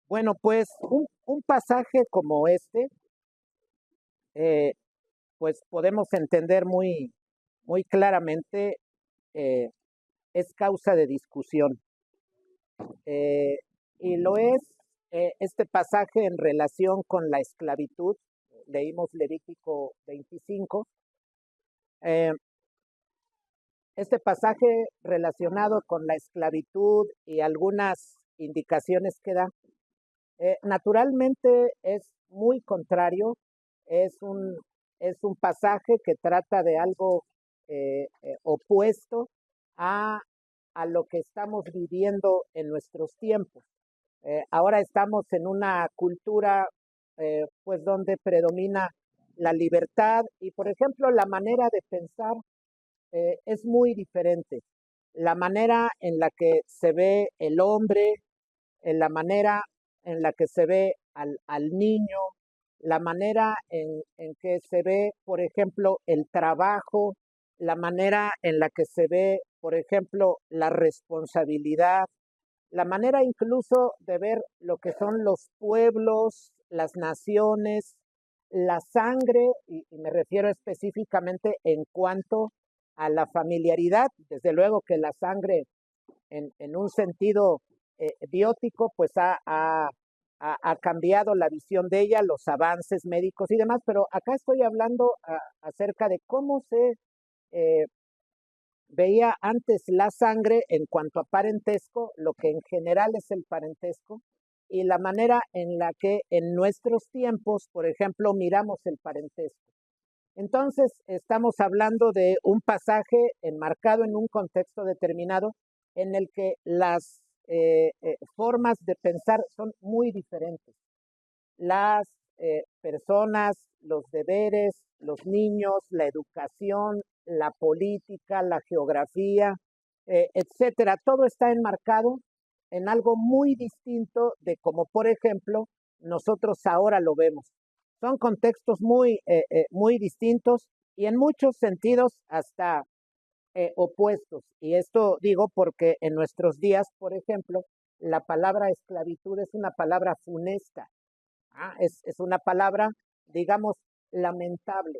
Bueno, pues un pasaje como este, eh, pues podemos entender muy claramente, eh, es causa de discusión. eh, y lo es este pasaje en relación con la esclavitud. Leímos Levítico 25. eh, este pasaje relacionado con la esclavitud y algunas indicaciones que da, naturalmente es muy contrario, es un, es un pasaje que trata de algo opuesto a, a lo que estamos viviendo en nuestros tiempos. Ahora estamos en una cultura pues donde predomina la libertad y, por ejemplo, la manera de pensar es muy diferente. La manera en la que se ve el hombre, en la manera en la que se ve al niño, la manera en que se ve, por ejemplo, el trabajo, la manera en la que se ve, por ejemplo, la responsabilidad, la manera incluso de ver lo que son los pueblos, las naciones, la sangre, y me refiero específicamente en cuanto a la familiaridad. Desde luego que la sangre en un sentido biótico, pues ha cambiado la visión de ella, los avances médicos y demás, pero acá estoy hablando acerca de cómo se eh, veía antes la sangre en cuanto a parentesco, lo que en general es el parentesco, y la manera en la que en nuestros tiempos, por ejemplo, miramos el parentesco. Entonces, estamos hablando de un pasaje enmarcado en un contexto determinado en el que las formas de pensar son muy diferentes. Las personas, los deberes, los niños, la educación, la política, la geografía, etcétera, todo está enmarcado en algo muy distinto de como, por ejemplo, nosotros ahora lo vemos. Son contextos muy distintos y en muchos sentidos hasta opuestos. Y esto digo porque en nuestros días, por ejemplo, la palabra esclavitud es una palabra funesta. Es una palabra, digamos, lamentable,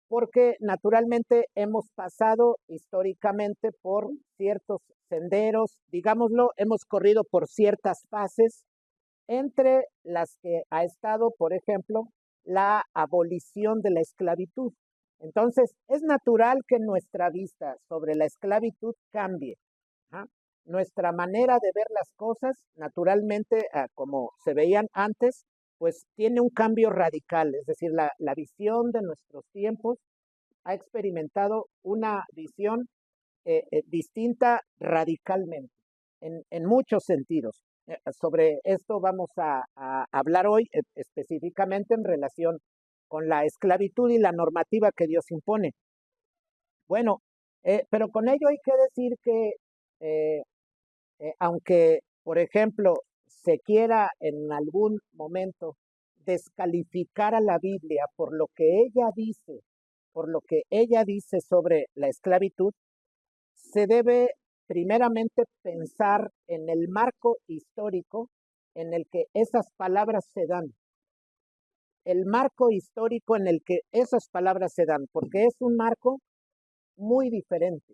porque naturalmente hemos pasado históricamente por ciertos senderos, digámoslo, hemos corrido por ciertas fases, entre las que ha estado, por ejemplo, la abolición de la esclavitud. Entonces, es natural que nuestra vista sobre la esclavitud cambie. ¿Ah? Nuestra manera de ver las cosas, naturalmente, como se veían antes, pues tiene un cambio radical. Es decir, la visión de nuestros tiempos ha experimentado una visión distinta radicalmente, en muchos sentidos. Sobre esto vamos a hablar hoy específicamente en relación con la esclavitud y la normativa que Dios impone. Bueno, pero con ello hay que decir que eh, aunque, por ejemplo, se quiera en algún momento descalificar a la Biblia por lo que ella dice sobre la esclavitud, se debe primeramente pensar en el marco histórico en el que esas palabras se dan, el marco histórico en el que esas palabras se dan, porque es un marco muy diferente.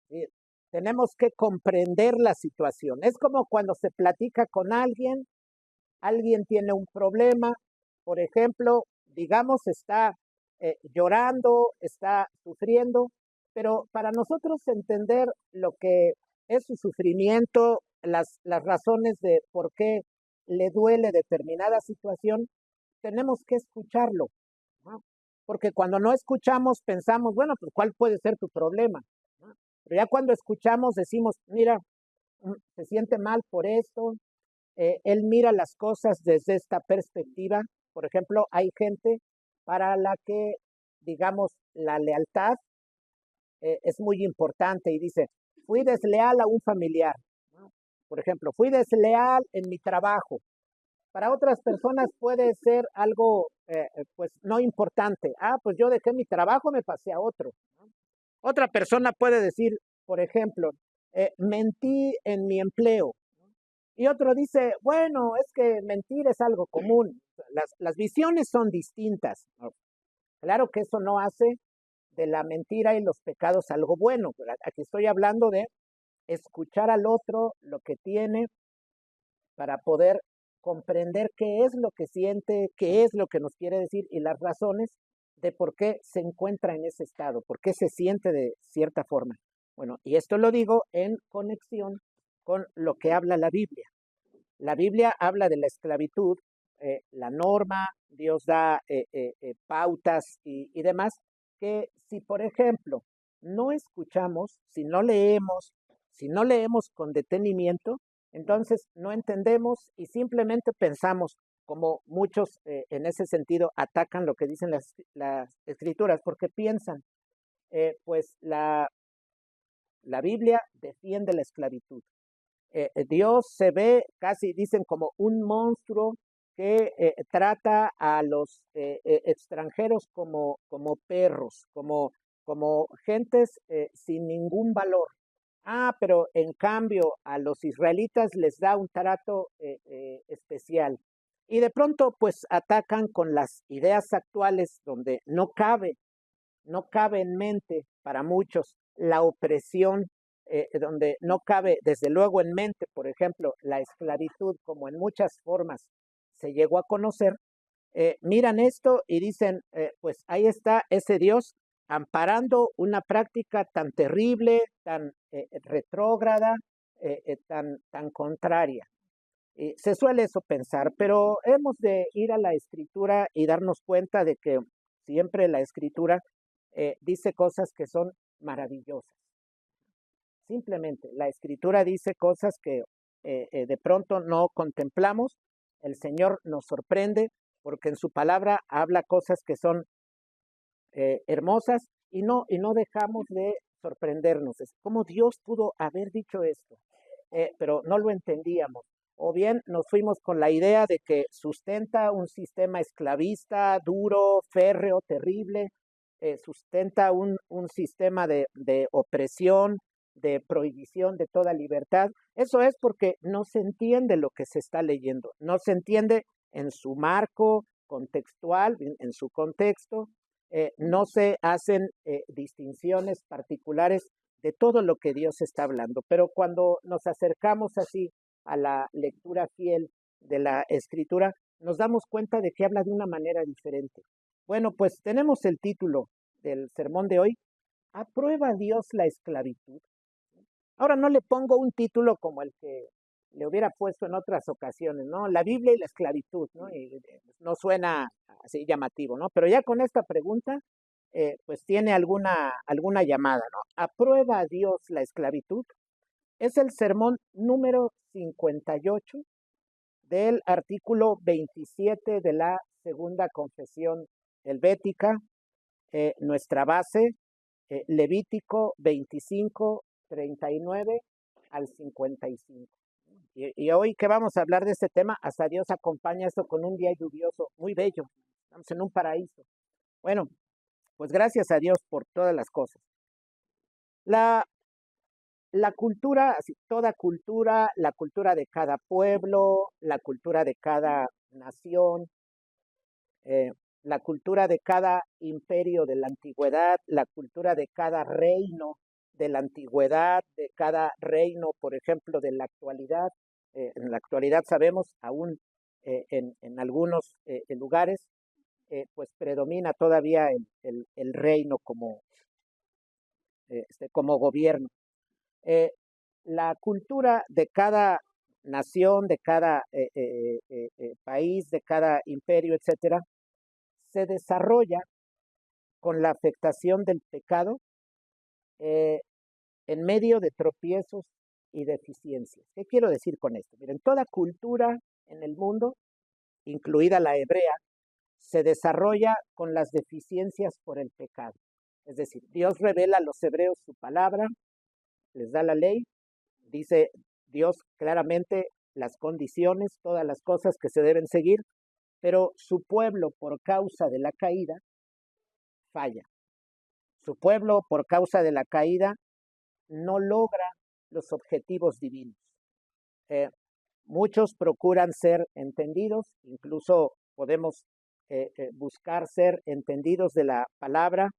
¿Sí? Tenemos que comprender la situación. Es como cuando se platica con alguien, alguien tiene un problema, por ejemplo, digamos, está llorando, está sufriendo, pero para nosotros entender lo que es su sufrimiento, las razones de por qué le duele determinada situación, tenemos que escucharlo, ¿no? Porque cuando no escuchamos pensamos, bueno, pues ¿cuál puede ser tu problema? ¿No? Pero ya cuando escuchamos decimos, mira, se siente mal por esto, él mira las cosas desde esta perspectiva. Por ejemplo, hay gente para la que, digamos, la lealtad es muy importante y dice, fui desleal a un familiar, ¿no? Por ejemplo, fui desleal en mi trabajo. Para otras personas puede ser algo, pues, no importante. Pues yo dejé mi trabajo, me pasé a otro, ¿no? Otra persona puede decir, por ejemplo, mentí en mi empleo, Y otro dice, bueno, es que mentir es algo común. Las visiones son distintas, ¿no? Claro que eso no hace de la mentira y los pecados algo bueno. Pero aquí estoy hablando de escuchar al otro lo que tiene para poder comprender qué es lo que siente, qué es lo que nos quiere decir y las razones de por qué se encuentra en ese estado, por qué se siente de cierta forma. Bueno, y esto lo digo en conexión con lo que habla la Biblia. La Biblia habla de la esclavitud, la norma, Dios da pautas y demás, que si por ejemplo no escuchamos, si no leemos con detenimiento, entonces no entendemos y simplemente pensamos, como muchos en ese sentido atacan lo que dicen las escrituras, porque piensan, pues la Biblia defiende la esclavitud. Dios se ve casi, dicen, como un monstruo que trata a los extranjeros como perros, como gentes sin ningún valor. Ah, pero en cambio a los israelitas les da un trato especial. Y de pronto pues atacan con las ideas actuales donde no cabe en mente para muchos la opresión, donde no cabe desde luego en mente, por ejemplo, la esclavitud como en muchas formas se llegó a conocer, miran esto y dicen, pues ahí está ese Dios amparando una práctica tan terrible, tan retrógrada, tan contraria. Y se suele eso pensar, pero hemos de ir a la escritura y darnos cuenta de que siempre la escritura dice cosas que son maravillosas. Simplemente, la escritura dice cosas que de pronto no contemplamos. El Señor nos sorprende porque en su palabra habla cosas que son hermosas y no dejamos de sorprendernos. Es como Dios pudo haber dicho esto, pero no lo entendíamos. O bien nos fuimos con la idea de que sustenta un sistema esclavista, duro, férreo, terrible, sustenta un sistema de opresión, de prohibición de toda libertad. Eso es porque no se entiende lo que se está leyendo, no se entiende en su marco contextual, en su contexto, no se hacen distinciones particulares de todo lo que Dios está hablando. Pero cuando nos acercamos así a la lectura fiel de la escritura, nos damos cuenta de que habla de una manera diferente. Bueno, pues tenemos el título del sermón de hoy: ¿Aprueba Dios la esclavitud? Ahora no le pongo un título como el que le hubiera puesto en otras ocasiones, ¿no? La Biblia y la esclavitud, ¿no? Y no suena así llamativo, ¿no? Pero ya con esta pregunta, pues tiene alguna llamada, ¿no? ¿Aprueba Dios la esclavitud? Es el sermón número 58 del artículo 27 de la Segunda Confesión Helvética, nuestra base, Levítico 25, 39 al 55. Y hoy que vamos a hablar de este tema, hasta Dios acompaña esto con un día lluvioso, muy bello. Estamos en un paraíso. Bueno, pues gracias a Dios por todas las cosas. La, la cultura, así, toda cultura, la cultura de cada pueblo, la cultura de cada nación, la cultura de cada imperio de la antigüedad, la cultura de cada reino de la antigüedad, de cada reino, por ejemplo, de la actualidad. En la actualidad sabemos, aún en algunos lugares, pues predomina todavía el reino como gobierno. Eh, la cultura de cada nación, de cada país, de cada imperio, etcétera, se desarrolla con la afectación del pecado eh, en medio de tropiezos y deficiencias. ¿Qué quiero decir con esto? Miren, toda cultura en el mundo, incluida la hebrea, se desarrolla con las deficiencias por el pecado. Es decir, Dios revela a los hebreos su palabra, les da la ley, dice Dios claramente las condiciones, todas las cosas que se deben seguir, pero su pueblo, por causa de la caída, falla. Su pueblo, por causa de la caída, no logra los objetivos divinos. Eh, Muchos procuran ser entendidos, incluso podemos buscar ser entendidos de la palabra,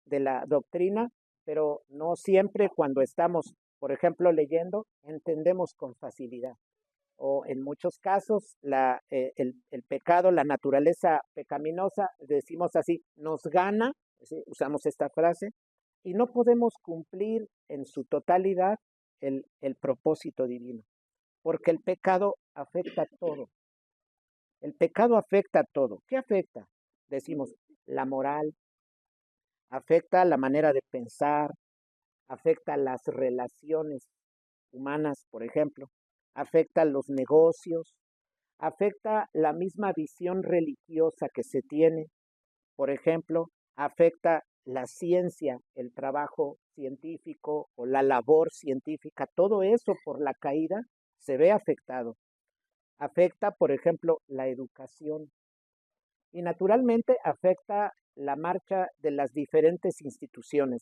de la doctrina, pero no siempre cuando estamos, por ejemplo, leyendo, entendemos con facilidad. O en muchos casos, el pecado, la naturaleza pecaminosa, decimos así, nos gana, ¿sí? Usamos esta frase, y no podemos cumplir en su totalidad el propósito divino, porque el pecado afecta todo. El pecado afecta todo. ¿Qué afecta? Decimos, la moral, afecta la manera de pensar, afecta las relaciones humanas, por ejemplo, afecta los negocios, afecta la misma visión religiosa que se tiene, por ejemplo, afecta la ciencia, el trabajo científico o la labor científica, todo eso por la caída se ve afectado. Afecta, por ejemplo, la educación y naturalmente afecta la marcha de las diferentes instituciones,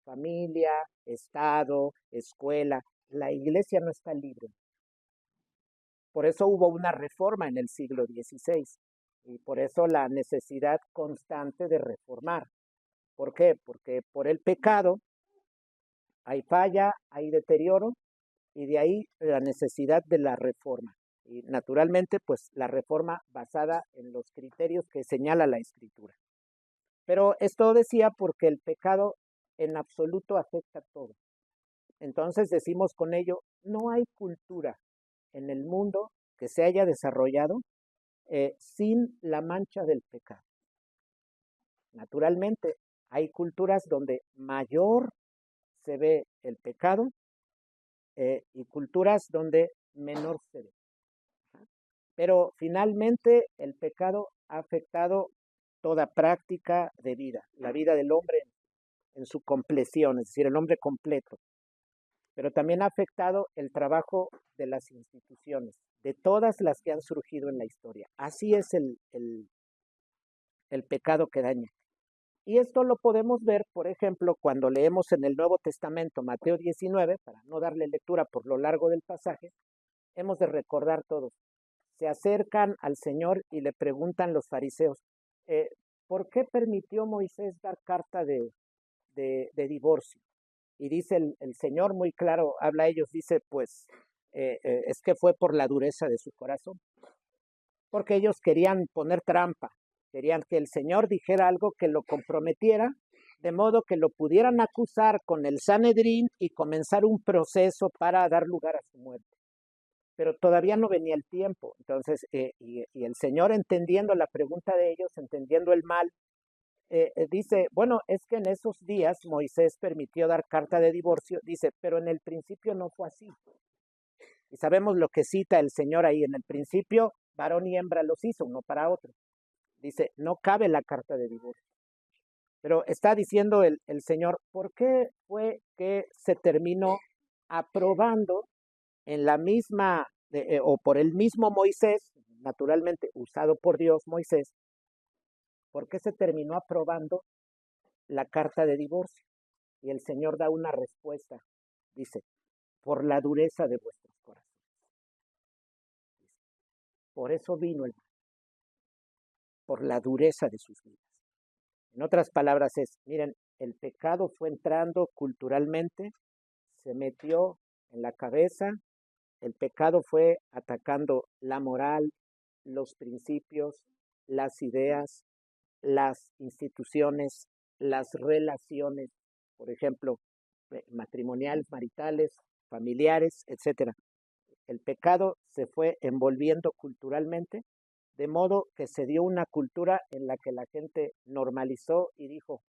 familia, Estado, escuela. La iglesia no está libre. Por eso hubo una reforma en el siglo XVI y por eso la necesidad constante de reformar. ¿Por qué? Porque por el pecado hay falla, hay deterioro y de ahí la necesidad de la reforma. Y naturalmente, pues la reforma basada en los criterios que señala la Escritura. Pero esto decía porque el pecado en absoluto afecta todo. Entonces decimos con ello, no hay cultura en el mundo que se haya desarrollado sin la mancha del pecado. Naturalmente, hay culturas donde mayor se ve el pecado y culturas donde menor se ve. Pero finalmente el pecado ha afectado toda práctica de vida, la vida del hombre en su compleción, es decir, el hombre completo. Pero también ha afectado el trabajo de las instituciones, de todas las que han surgido en la historia. Así es el pecado que daña. Y esto lo podemos ver, por ejemplo, cuando leemos en el Nuevo Testamento Mateo 19, para no darle lectura por lo largo del pasaje, hemos de recordar todos. Se acercan al Señor y le preguntan los fariseos, eh, ¿por qué permitió Moisés dar carta de divorcio? Y dice el Señor muy claro, habla a ellos, dice, pues, es que fue por la dureza de su corazón, porque ellos querían poner trampa, querían que el Señor dijera algo que lo comprometiera, de modo que lo pudieran acusar con el Sanedrín y comenzar un proceso para dar lugar a su muerte. Pero todavía no venía el tiempo. Entonces, y el Señor entendiendo la pregunta de ellos, entendiendo el mal, dice, bueno, es que en esos días Moisés permitió dar carta de divorcio, dice, pero en el principio no fue así. Y sabemos lo que cita el Señor ahí, en el principio, varón y hembra los hizo, uno para otro. Dice, no cabe la carta de divorcio. Pero está diciendo el Señor, ¿por qué fue que se terminó aprobando en la misma, o por el mismo Moisés, naturalmente usado por Dios Moisés, por qué se terminó aprobando la carta de divorcio? Y el Señor da una respuesta. Dice, por la dureza de vuestros corazones. Por eso vino el mal, por la dureza de sus vidas. En otras palabras es, miren, el pecado fue entrando culturalmente, se metió en la cabeza, el pecado fue atacando la moral, los principios, las ideas, las instituciones, las relaciones, por ejemplo, matrimoniales, maritales, familiares, etcétera. El pecado se fue envolviendo culturalmente, de modo que se dio una cultura en la que la gente normalizó y dijo,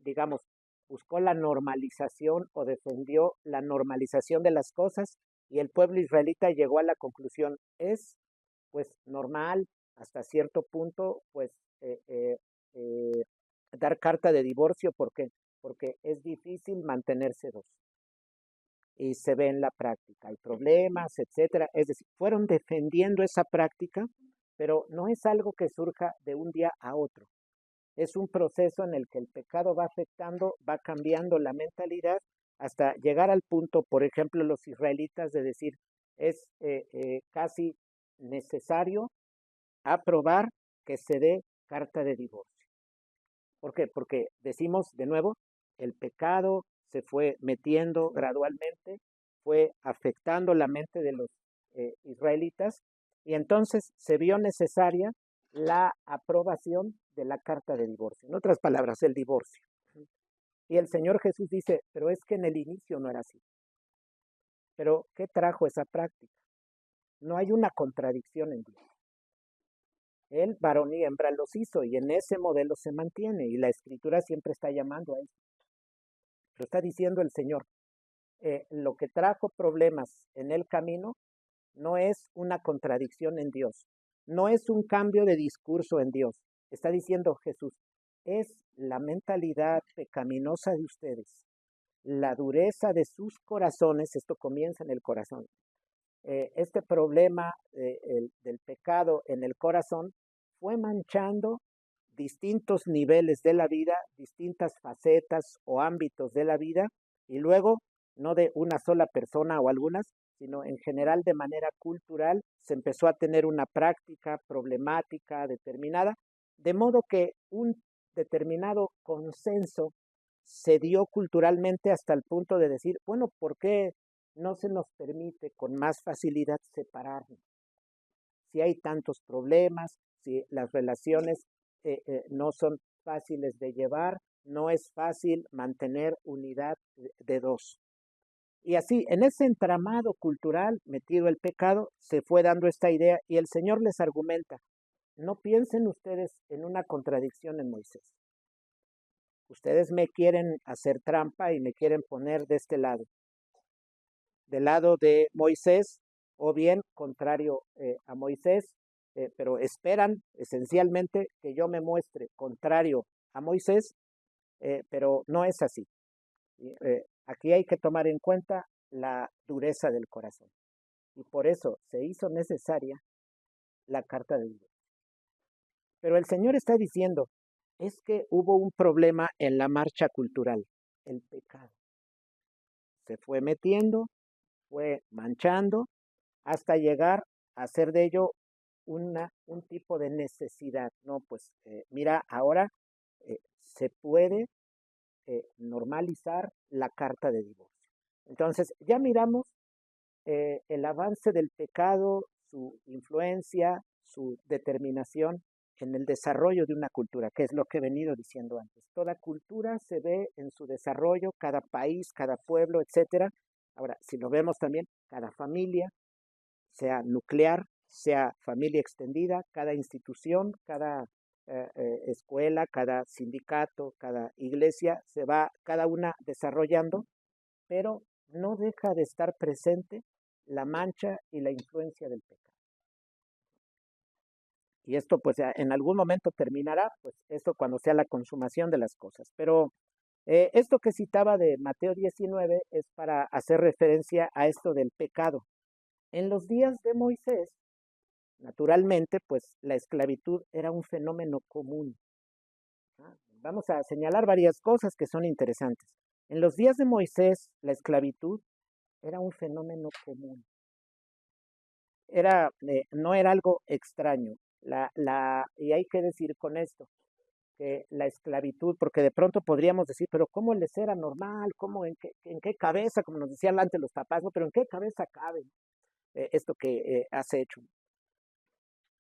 digamos, buscó la normalización o defendió la normalización de las cosas y el pueblo israelita llegó a la conclusión, es pues normal hasta cierto punto, pues dar carta de divorcio, ¿por qué? Porque es difícil mantenerse dos y se ve en la práctica, hay problemas, etcétera. Es decir, fueron defendiendo esa práctica, pero no es algo que surja de un día a otro. Es un proceso en el que el pecado va afectando, va cambiando la mentalidad hasta llegar al punto, por ejemplo, los israelitas de decir, es casi necesario aprobar que se dé carta de divorcio. ¿Por qué? Porque decimos de nuevo, el pecado se fue metiendo gradualmente, fue afectando la mente de los israelitas y entonces se vio necesaria la aprobación de la carta de divorcio. En otras palabras, el divorcio. Y el Señor Jesús dice, pero es que en el inicio no era así. Pero ¿qué trajo esa práctica? No hay una contradicción en Dios. Él, varón y hembra, los hizo y en ese modelo se mantiene y la escritura siempre está llamando a eso. Lo está diciendo el Señor. Lo que trajo problemas en el camino no es una contradicción en Dios, no es un cambio de discurso en Dios. Está diciendo Jesús, es la mentalidad pecaminosa de ustedes, la dureza de sus corazones, esto comienza en el corazón. Este problema del pecado en el corazón fue manchando distintos niveles de la vida, distintas facetas o ámbitos de la vida, y luego, no de una sola persona o algunas, sino en general de manera cultural, se empezó a tener una práctica problemática determinada, de modo que un determinado consenso se dio culturalmente hasta el punto de decir, bueno, ¿por qué no se nos permite con más facilidad separarnos? Si hay tantos problemas, si las relaciones no son fáciles de llevar, no es fácil mantener unidad de dos. Y así, en ese entramado cultural metido el pecado, se fue dando esta idea y el Señor les argumenta, no piensen ustedes en una contradicción en Moisés. Ustedes me quieren hacer trampa y me quieren poner de este lado, del lado de Moisés, o bien contrario a Moisés, pero esperan esencialmente que yo me muestre contrario a Moisés, pero no es así. Aquí hay que tomar en cuenta la dureza del corazón. Y por eso se hizo necesaria la carta de Dios. Pero el Señor está diciendo, es que hubo un problema en la marcha cultural, el pecado. Se fue metiendo, fue manchando, hasta llegar a hacer de ello un tipo de necesidad. No, pues mira, ahora se puede normalizar la carta de divorcio. Entonces, ya miramos el avance del pecado, su influencia, su determinación en el desarrollo de una cultura, que es lo que he venido diciendo antes. Toda cultura se ve en su desarrollo, cada país, cada pueblo, etcétera. Ahora, si lo vemos también, cada familia, sea nuclear, sea familia extendida, cada institución, cada escuela, cada sindicato, cada iglesia, se va cada una desarrollando, pero no deja de estar presente la mancha y la influencia del pecado. Y esto pues en algún momento terminará, pues esto cuando sea la consumación de las cosas. Pero esto que citaba de Mateo 19 es para hacer referencia a esto del pecado. En los días de Moisés, naturalmente, pues la esclavitud era un fenómeno común. Vamos a señalar varias cosas que son interesantes. En los días de Moisés, la esclavitud era un fenómeno común. No era algo extraño. Y hay que decir con esto, que la esclavitud, porque de pronto podríamos decir, pero ¿cómo les era normal? ¿Cómo, en qué cabeza, como nos decían antes los papás, no? Pero ¿en qué cabeza cabe esto que has hecho?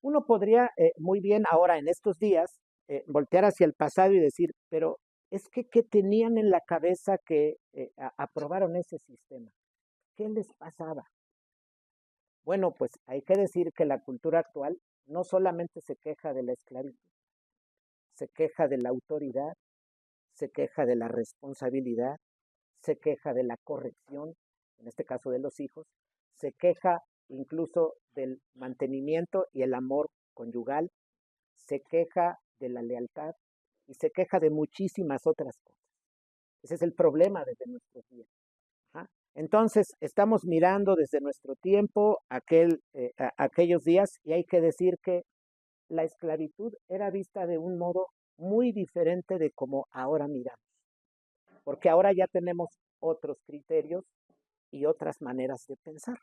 Uno podría muy bien ahora en estos días voltear hacia el pasado y decir, pero es que ¿qué tenían en la cabeza que aprobaron ese sistema? ¿Qué les pasaba? Bueno, pues hay que decir que la cultura actual no solamente se queja de la esclavitud, se queja de la autoridad, se queja de la responsabilidad, se queja de la corrección, en este caso de los hijos, se queja incluso del mantenimiento y el amor conyugal, se queja de la lealtad y se queja de muchísimas otras cosas. Ese es el problema desde nuestros días. ¿Ah? Entonces, estamos mirando desde nuestro tiempo aquellos días y hay que decir que la esclavitud era vista de un modo muy diferente de como ahora miramos, porque ahora ya tenemos otros criterios y otras maneras de pensar.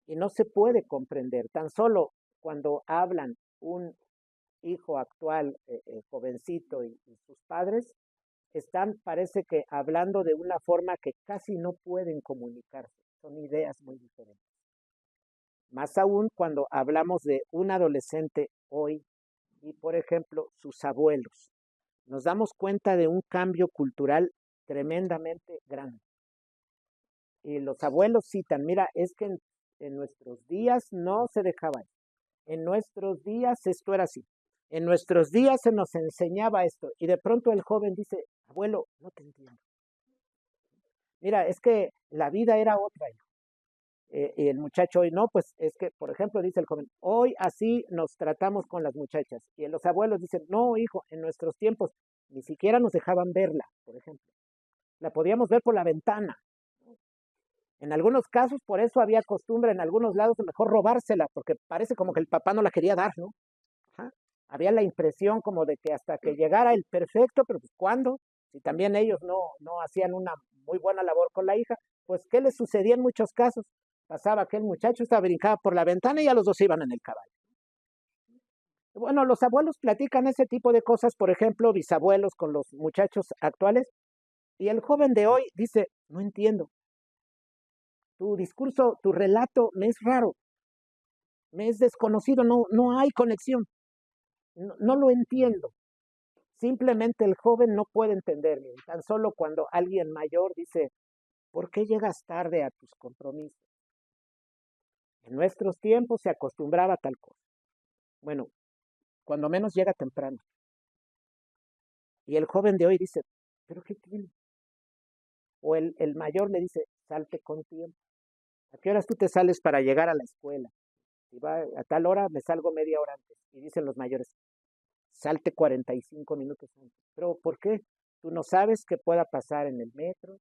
y no se puede comprender. Tan solo cuando hablan un hijo actual, jovencito y sus padres, están, parece que hablando de una forma que casi no pueden comunicarse. Son ideas muy diferentes. Más aún cuando hablamos de un adolescente hoy y, por ejemplo, sus abuelos. Nos damos cuenta de un cambio cultural tremendamente grande. Y los abuelos citan, mira, es que en nuestros días no se dejaba esto. En nuestros días esto era así. En nuestros días se nos enseñaba esto. Y de pronto el joven dice, abuelo, no te entiendo. Mira, es que la vida era otra. Y el muchacho hoy no, pues es que, por ejemplo, dice el joven, hoy así nos tratamos con las muchachas. Y los abuelos dicen, no, hijo, en nuestros tiempos ni siquiera nos dejaban verla, por ejemplo. La podíamos ver por la ventana. En algunos casos, por eso había costumbre en algunos lados de mejor robársela, porque parece como que el papá no la quería dar, ¿no? Ajá. Había la impresión como de que hasta que llegara el perfecto, pero pues ¿cuándo? Si también ellos no hacían una muy buena labor con la hija, pues ¿qué les sucedía en muchos casos? Pasaba que el muchacho estaba brincaba por la ventana y ya los dos iban en el caballo. Bueno, los abuelos platican ese tipo de cosas, por ejemplo, bisabuelos con los muchachos actuales, y el joven de hoy dice, no entiendo, tu discurso, tu relato me es raro, me es desconocido, no hay conexión, no lo entiendo. Simplemente el joven no puede entender, tan solo cuando alguien mayor dice, ¿por qué llegas tarde a tus compromisos? En nuestros tiempos se acostumbraba a tal cosa. Bueno, cuando menos llega temprano. Y el joven de hoy dice, ¿pero qué tiene? O el mayor le dice, salte con tiempo. ¿A qué horas tú te sales para llegar a la escuela? Si va a tal hora, me salgo media hora antes. Y dicen los mayores, salte 45 minutos antes. ¿Pero por qué? Tú no sabes qué pueda pasar en el metro,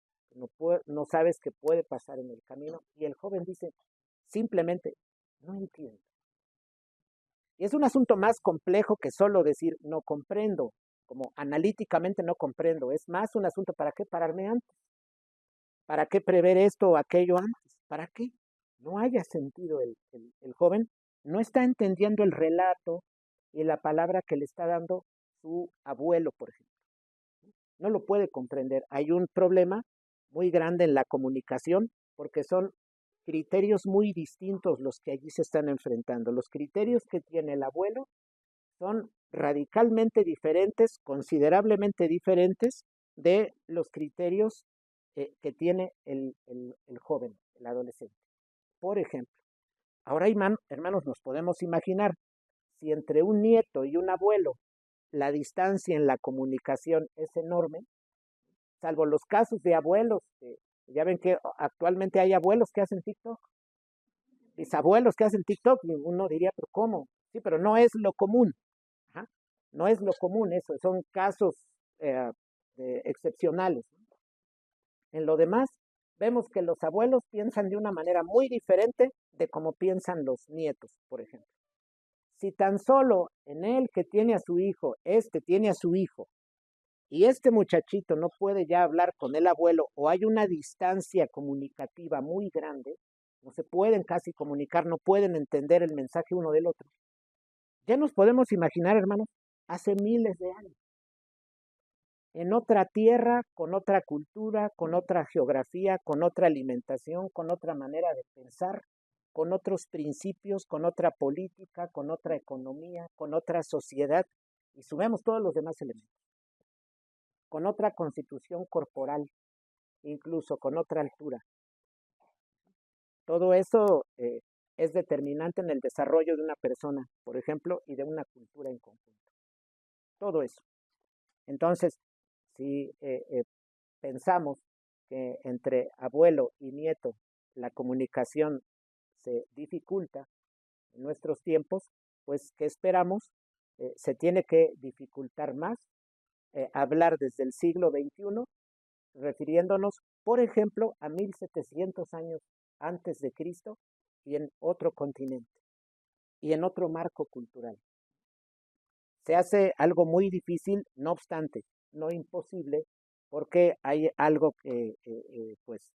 no sabes qué puede pasar en el camino. Y el joven dice, simplemente, no entiendo. Y es un asunto más complejo que solo decir, no comprendo, como analíticamente no comprendo. Es más un asunto, ¿para qué pararme antes? ¿Para qué prever esto o aquello antes? ¿Para qué? No haya sentido el joven, no está entendiendo el relato y la palabra que le está dando su abuelo, por ejemplo. No lo puede comprender. Hay un problema muy grande en la comunicación porque son criterios muy distintos los que allí se están enfrentando. Los criterios que tiene el abuelo son radicalmente diferentes, considerablemente diferentes de los criterios que tiene el joven, el adolescente. Por ejemplo, ahora, hermanos, nos podemos imaginar si entre un nieto y un abuelo la distancia en la comunicación es enorme, salvo los casos de abuelos, ya ven que actualmente hay abuelos que hacen TikTok, bisabuelos que hacen TikTok, y uno diría, pero ¿cómo? Sí, pero no es lo común. Ajá. No es lo común eso, son casos eh, excepcionales. En lo demás, vemos que los abuelos piensan de una manera muy diferente de cómo piensan los nietos, por ejemplo. Si tan solo en él que tiene a su hijo, este tiene a su hijo, y este muchachito no puede ya hablar con el abuelo o hay una distancia comunicativa muy grande, no se pueden casi comunicar, no pueden entender el mensaje uno del otro. Ya nos podemos imaginar, hermanos, hace miles de años, en otra tierra, con otra cultura, con otra geografía, con otra alimentación, con otra manera de pensar, con otros principios, con otra política, con otra economía, con otra sociedad, y sumemos todos los demás elementos, con otra constitución corporal, incluso con otra altura. Todo eso es determinante en el desarrollo de una persona, por ejemplo, y de una cultura en conjunto. Todo eso. Entonces, si pensamos que entre abuelo y nieto la comunicación se dificulta en nuestros tiempos, pues, ¿qué esperamos? Se tiene que dificultar más hablar desde el siglo XXI, refiriéndonos, por ejemplo, a 1700 años antes de Cristo y en otro continente y en otro marco cultural. Se hace algo muy difícil, no obstante, no imposible, porque hay algo que, pues,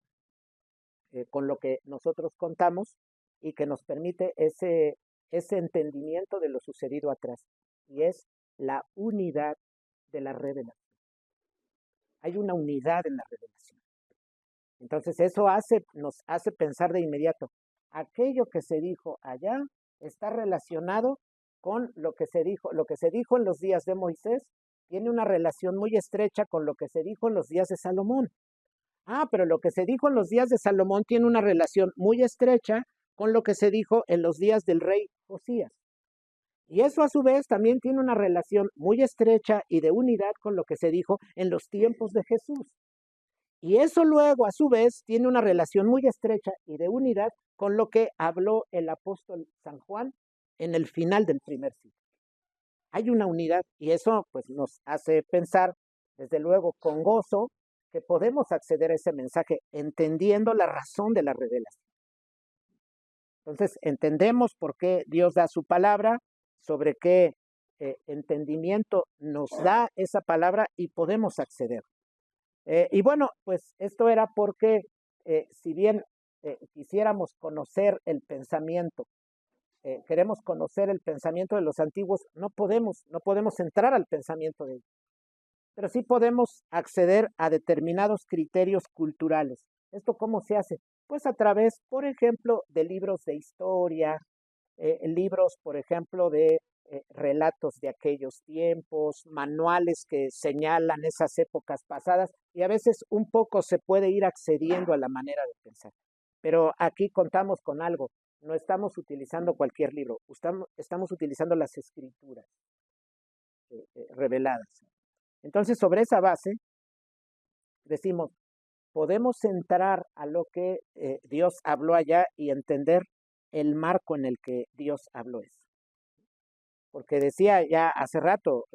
con lo que nosotros contamos y que nos permite ese entendimiento de lo sucedido atrás. Y es la unidad de la revelación. Hay una unidad en la revelación. Entonces eso nos hace pensar de inmediato, aquello que se dijo allá está relacionado con lo que se dijo en los días de Moisés, tiene una relación muy estrecha con lo que se dijo en los días de Salomón. Pero lo que se dijo en los días de Salomón tiene una relación muy estrecha con lo que se dijo en los días del rey Josías. Y eso a su vez también tiene una relación muy estrecha y de unidad con lo que se dijo en los tiempos de Jesús. Y eso luego, a su vez, tiene una relación muy estrecha y de unidad con lo que habló el apóstol San Juan en el final del primer siglo. Hay una unidad y eso pues nos hace pensar, desde luego, con gozo, que podemos acceder a ese mensaje entendiendo la razón de la revelación. Entonces, entendemos por qué Dios da su palabra, sobre qué entendimiento nos da esa palabra y podemos acceder. Y bueno, pues esto era porque si bien quisiéramos conocer el pensamiento, queremos conocer el pensamiento de los antiguos, no podemos entrar al pensamiento de ellos, pero sí podemos acceder a determinados criterios culturales. ¿Esto cómo se hace? Pues a través, por ejemplo, de libros de historia, libros, por ejemplo, de relatos de aquellos tiempos, manuales que señalan esas épocas pasadas, y a veces un poco se puede ir accediendo a la manera de pensar. Pero aquí contamos con algo, no estamos utilizando cualquier libro, estamos utilizando las escrituras reveladas. Entonces, sobre esa base, decimos, podemos entrar a lo que Dios habló allá y entender el marco en el que Dios habló eso. Porque decía ya hace rato,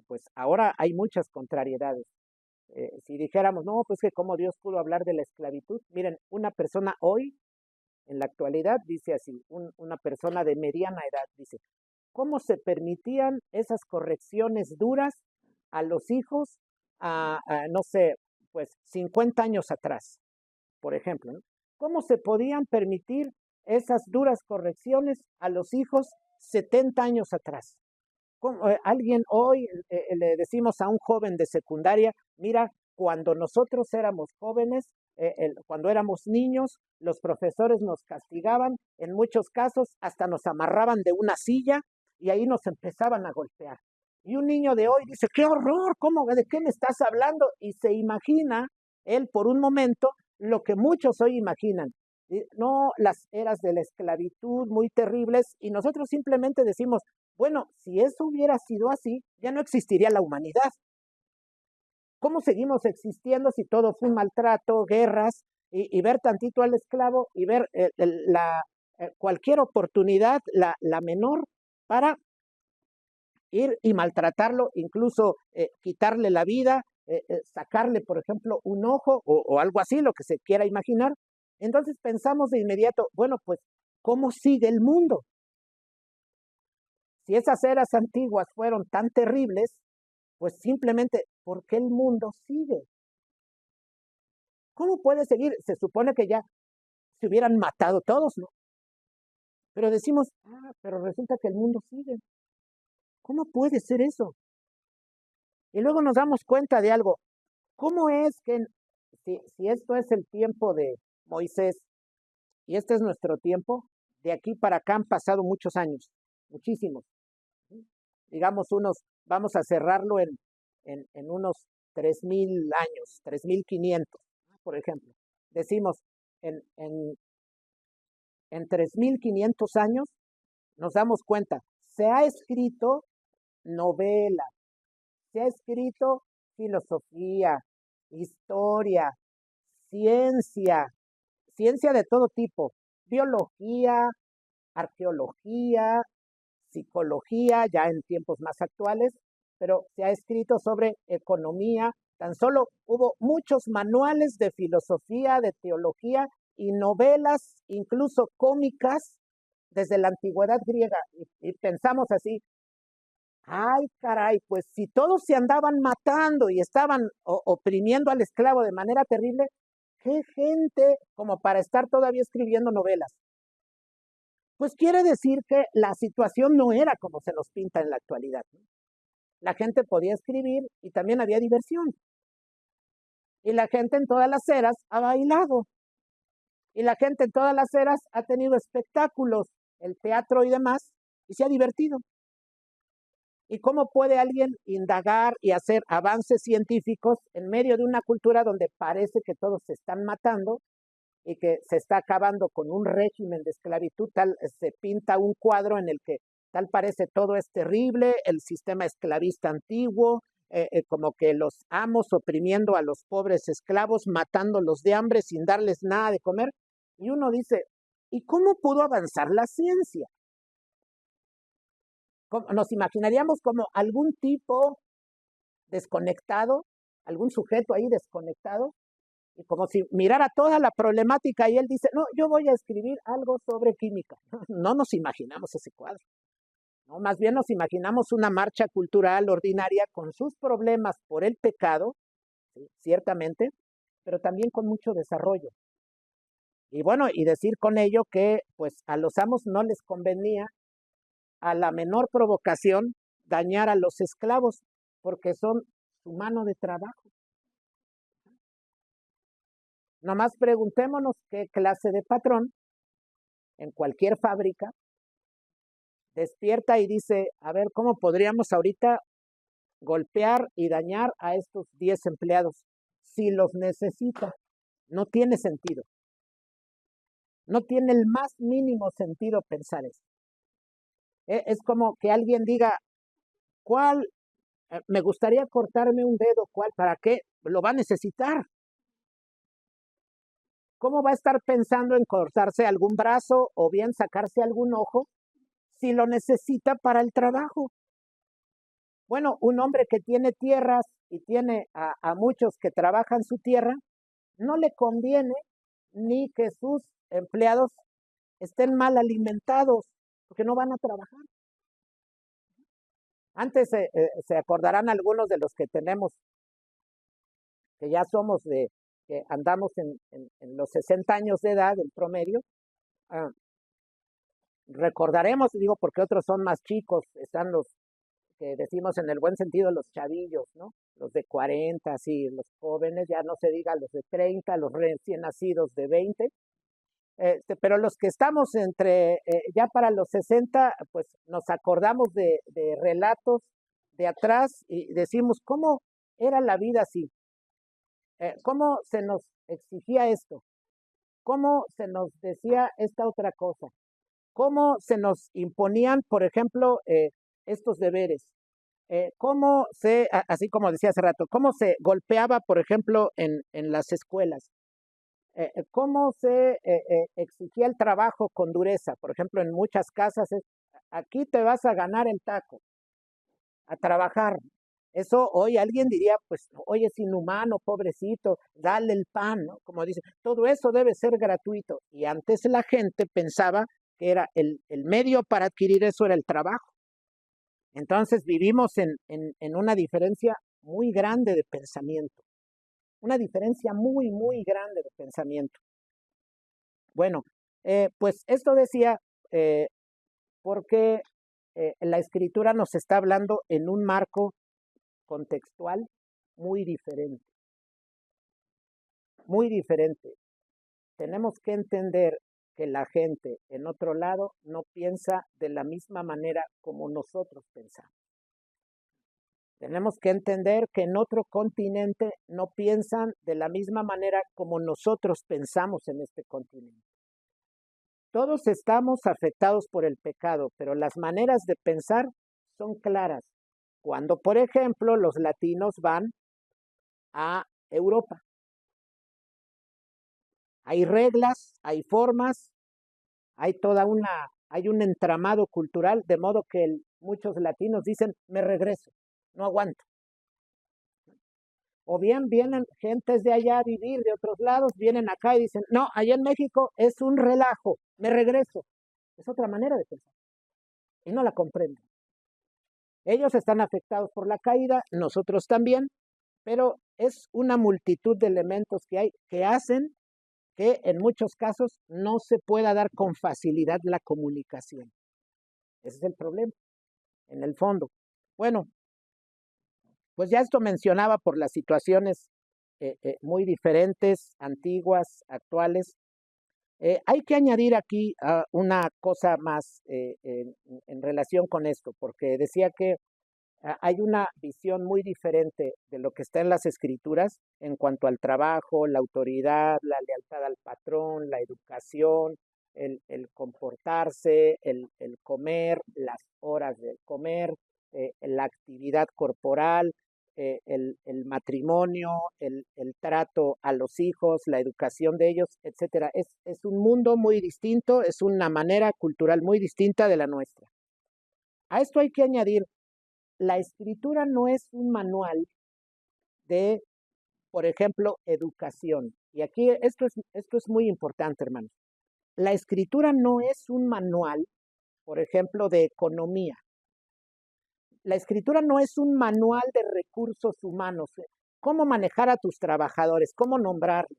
pues ahora hay muchas contrariedades. Si dijéramos, no, pues que cómo Dios pudo hablar de la esclavitud. Miren, una persona hoy, en la actualidad, dice así, una persona de mediana edad, dice, ¿cómo se permitían esas correcciones duras a los hijos no sé, pues 50 años atrás, por ejemplo, ¿no? ¿Cómo se podían permitir esas duras correcciones a los hijos 70 años atrás? Alguien hoy le decimos a un joven de secundaria, mira, cuando nosotros éramos jóvenes, cuando éramos niños, los profesores nos castigaban, en muchos casos hasta nos amarraban de una silla y ahí nos empezaban a golpear. Y un niño de hoy dice, qué horror, ¿de qué me estás hablando? Y se imagina él por un momento lo que muchos hoy imaginan. No, las eras de la esclavitud muy terribles, y nosotros simplemente decimos, bueno, si eso hubiera sido así, ya no existiría la humanidad. ¿Cómo seguimos existiendo si todo fue un maltrato, guerras, y ver tantito al esclavo y ver cualquier oportunidad, la menor, para ir y maltratarlo, incluso quitarle la vida, sacarle, por ejemplo, un ojo o algo así, lo que se quiera imaginar? Entonces pensamos de inmediato, bueno, pues, ¿cómo sigue el mundo? Si esas eras antiguas fueron tan terribles, pues simplemente, ¿por qué el mundo sigue? ¿Cómo puede seguir? Se supone que ya se hubieran matado todos, ¿no? Pero decimos, pero resulta que el mundo sigue. ¿Cómo puede ser eso? Y luego nos damos cuenta de algo. ¿Cómo es que si esto es el tiempo de Moisés y este es nuestro tiempo, de aquí para acá han pasado muchos años, muchísimos? Digamos vamos a cerrarlo en unos 3,000 años, 3,500, por ejemplo. Decimos, en 3,500 años nos damos cuenta, se ha escrito novela, se ha escrito filosofía, historia, ciencia, ciencia de todo tipo, biología, arqueología, psicología, ya en tiempos más actuales, pero se ha escrito sobre economía. Tan solo hubo muchos manuales de filosofía, de teología y novelas, incluso cómicas, desde la antigüedad griega. Y pensamos así, ay caray, pues si todos se andaban matando y estaban oprimiendo al esclavo de manera terrible, ¿qué gente como para estar todavía escribiendo novelas? pues quiere decir que la situación no era como se nos pinta en la actualidad, ¿no? La gente podía escribir y también había diversión. Y la gente en todas las eras ha bailado. Y la gente en todas las eras ha tenido espectáculos, el teatro y demás, y se ha divertido. ¿Y cómo puede alguien indagar y hacer avances científicos en medio de una cultura donde parece que todos se están matando y que se está acabando con un régimen de esclavitud? Tal se pinta un cuadro en el que tal parece todo es terrible, el sistema esclavista antiguo, como que los amos oprimiendo a los pobres esclavos, matándolos de hambre sin darles nada de comer. Y uno dice, ¿y cómo pudo avanzar la ciencia? Nos imaginaríamos como algún tipo desconectado, algún sujeto ahí desconectado, y como si mirara toda la problemática y él dice, no, yo voy a escribir algo sobre química. No nos imaginamos ese cuadro, ¿no? Más bien nos imaginamos una marcha cultural ordinaria con sus problemas por el pecado, ¿sí? Ciertamente, pero también con mucho desarrollo. Y bueno, y decir con ello que pues a los amos no les convenía a la menor provocación dañar a los esclavos, porque son su mano de trabajo. Nomás preguntémonos qué clase de patrón en cualquier fábrica despierta y dice, a ver, ¿cómo podríamos ahorita golpear y dañar a estos 10 empleados si los necesita? No tiene sentido. No tiene el más mínimo sentido pensar eso. Es como que alguien diga, ¿cuál? Me gustaría cortarme un dedo, ¿cuál? ¿Para qué? Lo va a necesitar. ¿Cómo va a estar pensando en cortarse algún brazo o bien sacarse algún ojo si lo necesita para el trabajo? Bueno, un hombre que tiene tierras y tiene a muchos que trabajan su tierra, no le conviene ni que sus empleados estén mal alimentados, porque no van a trabajar. Antes se acordarán algunos de los que tenemos, que ya somos que andamos en los 60 años de edad, en promedio. ah, Recordaremos, digo, porque otros son más chicos, están los que decimos en el buen sentido los chavillos, ¿no? Los de 40, sí, los jóvenes, ya no se diga los de 30, los recién nacidos de 20, pero los que estamos entre, ya para los 60, pues nos acordamos de relatos de atrás y decimos, ¿cómo era la vida así? ¿Cómo se nos exigía esto? ¿Cómo se nos decía esta otra cosa? ¿Cómo se nos imponían, por ejemplo, estos deberes? ¿Cómo así como decía hace rato, cómo se golpeaba, por ejemplo, en las escuelas? ¿Cómo se exigía el trabajo con dureza? Por ejemplo, en muchas casas es, aquí te vas a ganar el taco, a trabajar. Eso hoy alguien diría, pues, oye, es inhumano, pobrecito, dale el pan, ¿no? Como dice, todo eso debe ser gratuito. Y antes la gente pensaba que era el medio para adquirir eso era el trabajo. Entonces vivimos en una diferencia muy grande de pensamiento, una diferencia muy, muy grande de pensamiento. Bueno, pues esto decía eh, porque la escritura nos está hablando en un marco contextual muy diferente, muy diferente. Tenemos que entender que la gente en otro lado no piensa de la misma manera como nosotros pensamos. Tenemos que entender que en otro continente no piensan de la misma manera como nosotros pensamos en este continente. Todos estamos afectados por el pecado, pero las maneras de pensar son claras. Cuando, por ejemplo, los latinos van a Europa, hay reglas, hay formas, hay un entramado cultural, de modo que muchos latinos dicen, me regreso, no aguanto. O bien vienen gentes de allá a vivir, de otros lados, vienen acá y dicen, no, allá en México es un relajo, me regreso. Es otra manera de pensar y no la comprenden. Ellos están afectados por la caída, nosotros también, pero es una multitud de elementos que hay que hacen que en muchos casos no se pueda dar con facilidad la comunicación. Ese es el problema, en el fondo. Bueno, pues ya esto mencionaba por las situaciones muy diferentes, antiguas, actuales. Hay que añadir aquí una cosa más en relación con esto, porque decía que hay una visión muy diferente de lo que está en las escrituras en cuanto al trabajo, la autoridad, la lealtad al patrón, la educación, el comportarse, el comer, las horas de comer, la actividad corporal, el matrimonio, el trato a los hijos, la educación de ellos, etcétera. Es un mundo muy distinto, es una manera cultural muy distinta de la nuestra. A esto hay que añadir, la escritura no es un manual de, por ejemplo, educación. Y aquí esto es muy importante, hermanos. La escritura no es un manual, por ejemplo, de economía. La escritura no es un manual de recursos humanos. Cómo manejar a tus trabajadores, cómo nombrarles,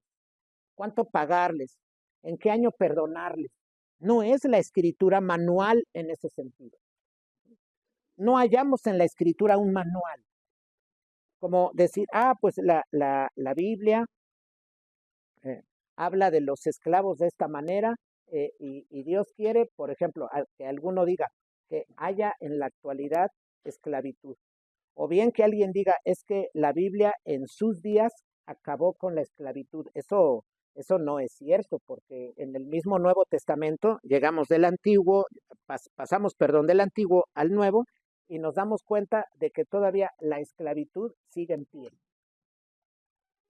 cuánto pagarles, en qué año perdonarles. No es la escritura manual en ese sentido. No hallamos en la escritura un manual. Como decir, pues la Biblia eh, habla de los esclavos de esta manera y Dios quiere, por ejemplo, que alguno diga que haya en la actualidad esclavitud. O bien que alguien diga, es que la Biblia en sus días acabó con la esclavitud. Eso no es cierto, porque en el mismo Nuevo Testamento llegamos del Antiguo, pasamos, perdón, del Antiguo al Nuevo y nos damos cuenta de que todavía la esclavitud sigue en pie.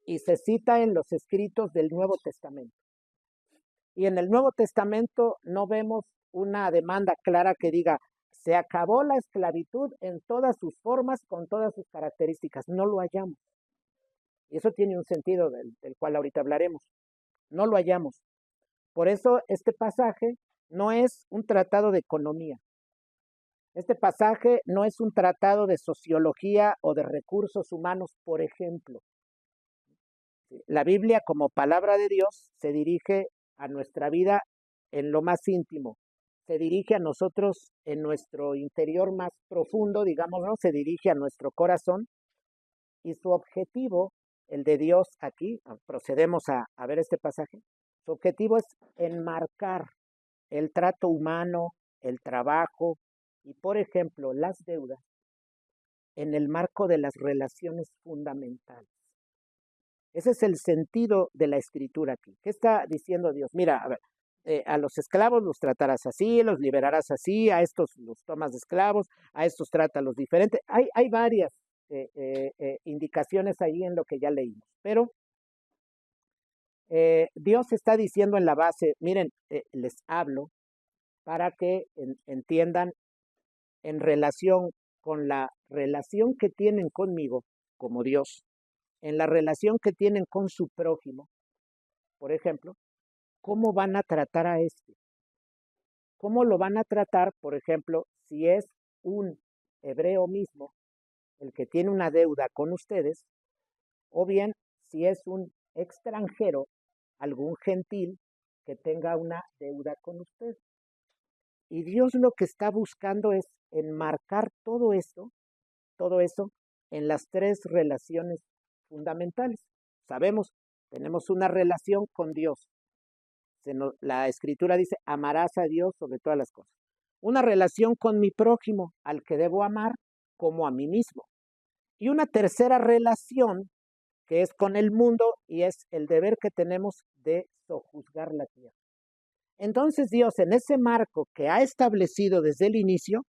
Y se cita en los escritos del Nuevo Testamento. Y en el Nuevo Testamento no vemos una demanda clara que diga, se acabó la esclavitud en todas sus formas, con todas sus características. No lo hallamos. Y eso tiene un sentido del cual ahorita hablaremos. No lo hallamos. Por eso este pasaje no es un tratado de economía. Este pasaje no es un tratado de sociología o de recursos humanos, por ejemplo. La Biblia como palabra de Dios se dirige a nuestra vida en lo más íntimo, se dirige a nosotros en nuestro interior más profundo, digámoslo, se dirige a nuestro corazón y su objetivo, el de Dios aquí, procedemos a ver este pasaje, su objetivo es enmarcar el trato humano, el trabajo y, por ejemplo, las deudas en el marco de las relaciones fundamentales. Ese es el sentido de la escritura aquí. ¿Qué está diciendo Dios? Mira, a ver, a los esclavos los tratarás así, los liberarás así, a estos los tomas de esclavos, a estos trátalos diferente. Hay varias indicaciones ahí en lo que ya leímos, pero Dios está diciendo en la base, miren, les hablo para que entiendan en relación con la relación que tienen conmigo como Dios, en la relación que tienen con su prójimo, por ejemplo, ¿cómo van a tratar a este? ¿Cómo lo van a tratar, por ejemplo, si es un hebreo mismo el que tiene una deuda con ustedes, o bien si es un extranjero, algún gentil que tenga una deuda con ustedes? Y Dios lo que está buscando es enmarcar todo eso en las tres relaciones fundamentales. Sabemos, tenemos una relación con Dios. La escritura dice, amarás a Dios sobre todas las cosas. Una relación con mi prójimo, al que debo amar como a mí mismo. Y una tercera relación que es con el mundo y es el deber que tenemos de sojuzgar la tierra. Entonces Dios, en ese marco que ha establecido desde el inicio,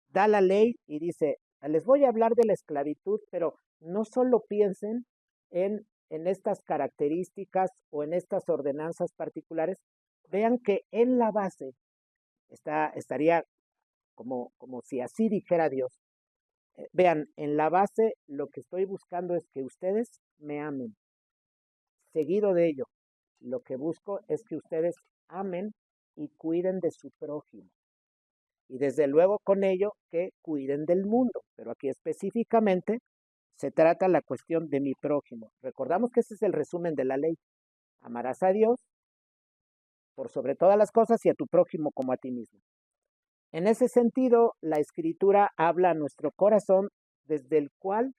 da la ley y dice, les voy a hablar de la esclavitud, pero no solo piensen en estas características o en estas ordenanzas particulares, vean que en la base estaría como si así dijera Dios. Vean, en la base lo que estoy buscando es que ustedes me amen. Seguido de ello, lo que busco es que ustedes amen y cuiden de su prójimo. Y desde luego con ello que cuiden del mundo. Pero aquí específicamente se trata la cuestión de mi prójimo. Recordamos que ese es el resumen de la ley. Amarás a Dios por sobre todas las cosas y a tu prójimo como a ti mismo. En ese sentido, la Escritura habla a nuestro corazón desde el cual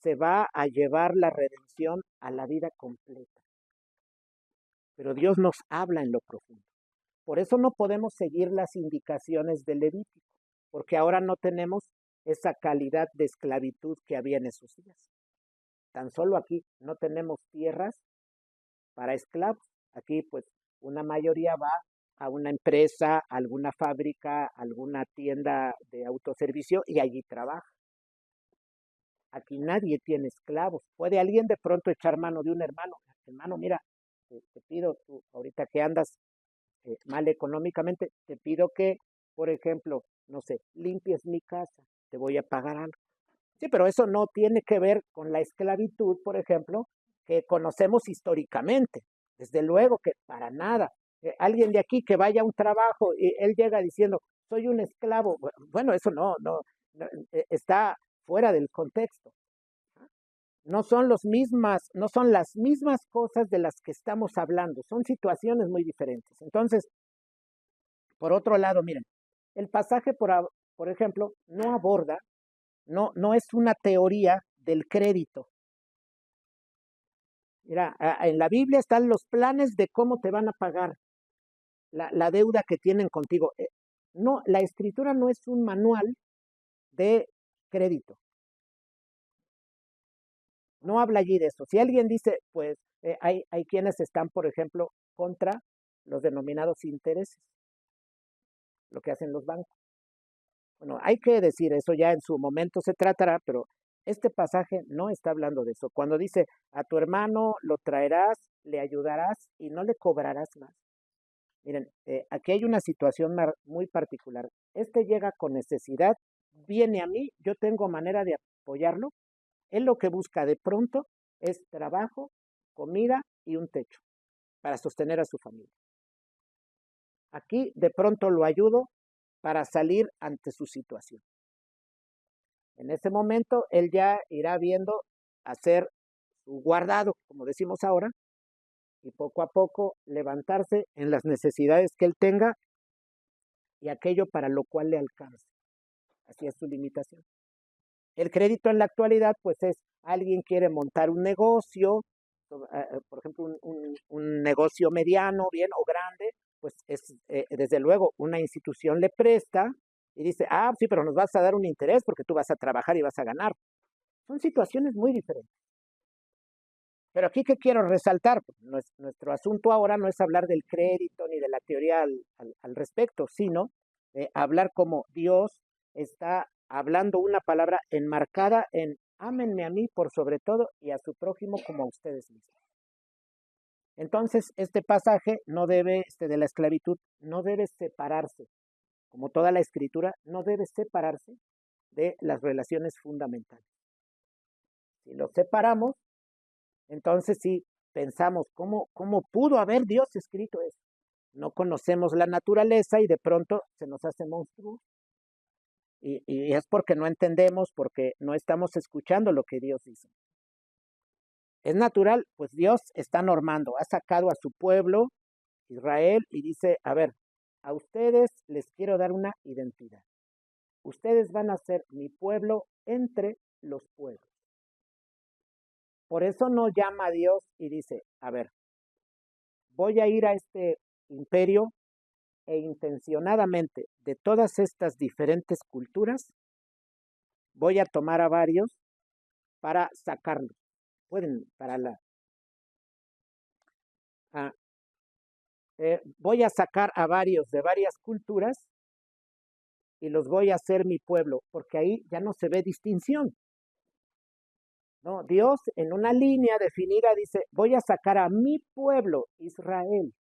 se va a llevar la redención a la vida completa. Pero Dios nos habla en lo profundo. Por eso no podemos seguir las indicaciones del Levítico, porque ahora no tenemos esa calidad de esclavitud que había en esos días. Tan solo aquí no tenemos tierras para esclavos. Aquí pues una mayoría va a una empresa, a alguna fábrica, a alguna tienda de autoservicio y allí trabaja. Aquí nadie tiene esclavos. ¿Puede alguien de pronto echar mano de un hermano? Hermano, mira, te pido, tú, ahorita que andas mal económicamente, te pido que, por ejemplo, no sé, limpies mi casa, te voy a pagar algo. Sí, pero eso no tiene que ver con la esclavitud, por ejemplo, que conocemos históricamente. Desde luego que para nada. Alguien de aquí que vaya a un trabajo y él llega diciendo, soy un esclavo. Bueno, eso no, está fuera del contexto. No son las mismas cosas de las que estamos hablando, son situaciones muy diferentes. Entonces, por otro lado, miren, el pasaje, por ejemplo, no aborda, no es una teoría del crédito. Mira, en la Biblia están los planes de cómo te van a pagar la deuda que tienen contigo. No, la escritura no es un manual de crédito. No habla allí de eso. Si alguien dice, pues hay quienes están, por ejemplo, contra los denominados intereses, lo que hacen los bancos. Bueno, hay que decir eso ya en su momento se tratará, pero este pasaje no está hablando de eso. Cuando dice, a tu hermano lo traerás, le ayudarás y no le cobrarás más. Miren, aquí hay una situación muy particular. Este llega con necesidad, viene a mí, yo tengo manera de apoyarlo. Él lo que busca de pronto es trabajo, comida y un techo para sostener a su familia. Aquí de pronto lo ayudo para salir ante su situación. En ese momento él ya irá viendo hacer su guardado, como decimos ahora, y poco a poco levantarse en las necesidades que él tenga y aquello para lo cual le alcance. Así es su limitación. El crédito en la actualidad, pues es, alguien quiere montar un negocio, por ejemplo, un negocio mediano, bien o grande, pues es, desde luego, una institución le presta y dice, ah, sí, pero nos vas a dar un interés porque tú vas a trabajar y vas a ganar. Son situaciones muy diferentes. Pero aquí que quiero resaltar, pues, nuestro asunto ahora no es hablar del crédito ni de la teoría al respecto, sino hablar como Dios está hablando una palabra enmarcada en ámenme a mí por sobre todo y a su prójimo como a ustedes mismos. Entonces, este pasaje no debe, de la esclavitud, no debe separarse, como toda la escritura, no debe separarse de las relaciones fundamentales. Si lo separamos, entonces sí pensamos, ¿cómo pudo haber Dios escrito eso? No conocemos la naturaleza y de pronto se nos hace monstruo. Y es porque no entendemos, porque no estamos escuchando lo que Dios dice. Es natural, pues Dios está normando, ha sacado a su pueblo, Israel, y dice, a ver, a ustedes les quiero dar una identidad. Ustedes van a ser mi pueblo entre los pueblos. Por eso no llama a Dios y dice, a ver, voy a ir a este imperio e intencionadamente de todas estas diferentes culturas voy a tomar a varios para sacarlos. Pueden, para ah, voy a sacar a varios de varias culturas y los voy a hacer mi pueblo, porque ahí ya no se ve distinción. No, Dios en una línea definida dice, voy a sacar a mi pueblo, Israel,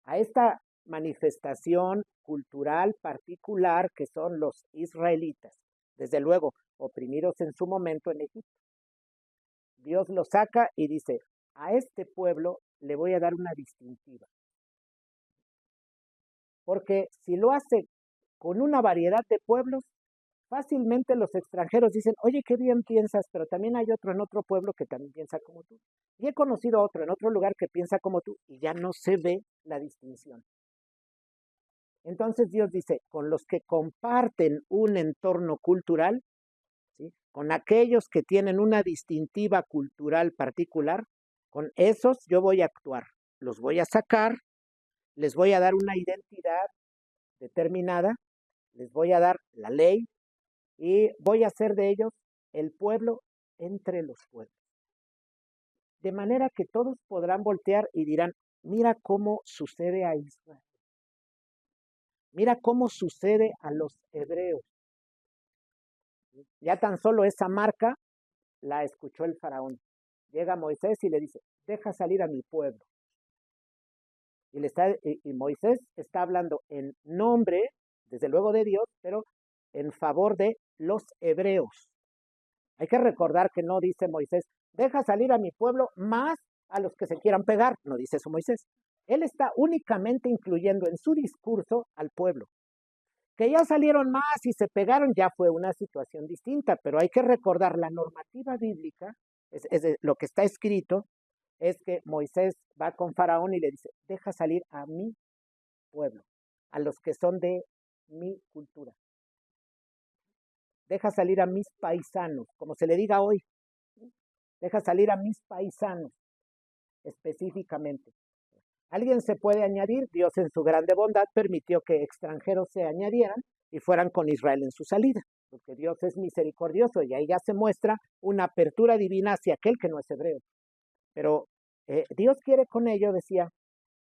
a esta manifestación cultural particular que son los israelitas, desde luego oprimidos en su momento en Egipto. Dios lo saca y dice, a este pueblo le voy a dar una distintiva. Porque si lo hace con una variedad de pueblos, fácilmente los extranjeros dicen, oye, qué bien piensas, pero también hay otro en otro pueblo que también piensa como tú. Y he conocido a otro en otro lugar que piensa como tú y ya no se ve la distinción. Entonces Dios dice, con los que comparten un entorno cultural, ¿sí? Con aquellos que tienen una distintiva cultural particular, con esos yo voy a actuar. Los voy a sacar, les voy a dar una identidad determinada, les voy a dar la ley y voy a hacer de ellos el pueblo entre los pueblos. De manera que todos podrán voltear y dirán, mira cómo sucede a Israel. Mira cómo sucede a los hebreos. Ya tan solo esa marca la escuchó el faraón. Llega Moisés y le dice, deja salir a mi pueblo. Y Moisés está hablando en nombre, desde luego de Dios, pero en favor de los hebreos. Hay que recordar que no dice Moisés, deja salir a mi pueblo más a los que se quieran pegar. No dice eso Moisés. Él está únicamente incluyendo en su discurso al pueblo. Que ya salieron más y se pegaron, ya fue una situación distinta, pero hay que recordar la normativa bíblica, lo que está escrito, es que Moisés va con Faraón y le dice, deja salir a mi pueblo, a los que son de mi cultura. Deja salir a mis paisanos, como se le diga hoy. Deja salir a mis paisanos específicamente. Alguien se puede añadir, Dios en su grande bondad permitió que extranjeros se añadieran y fueran con Israel en su salida, porque Dios es misericordioso y ahí ya se muestra una apertura divina hacia aquel que no es hebreo. Pero Dios quiere con ello, decía,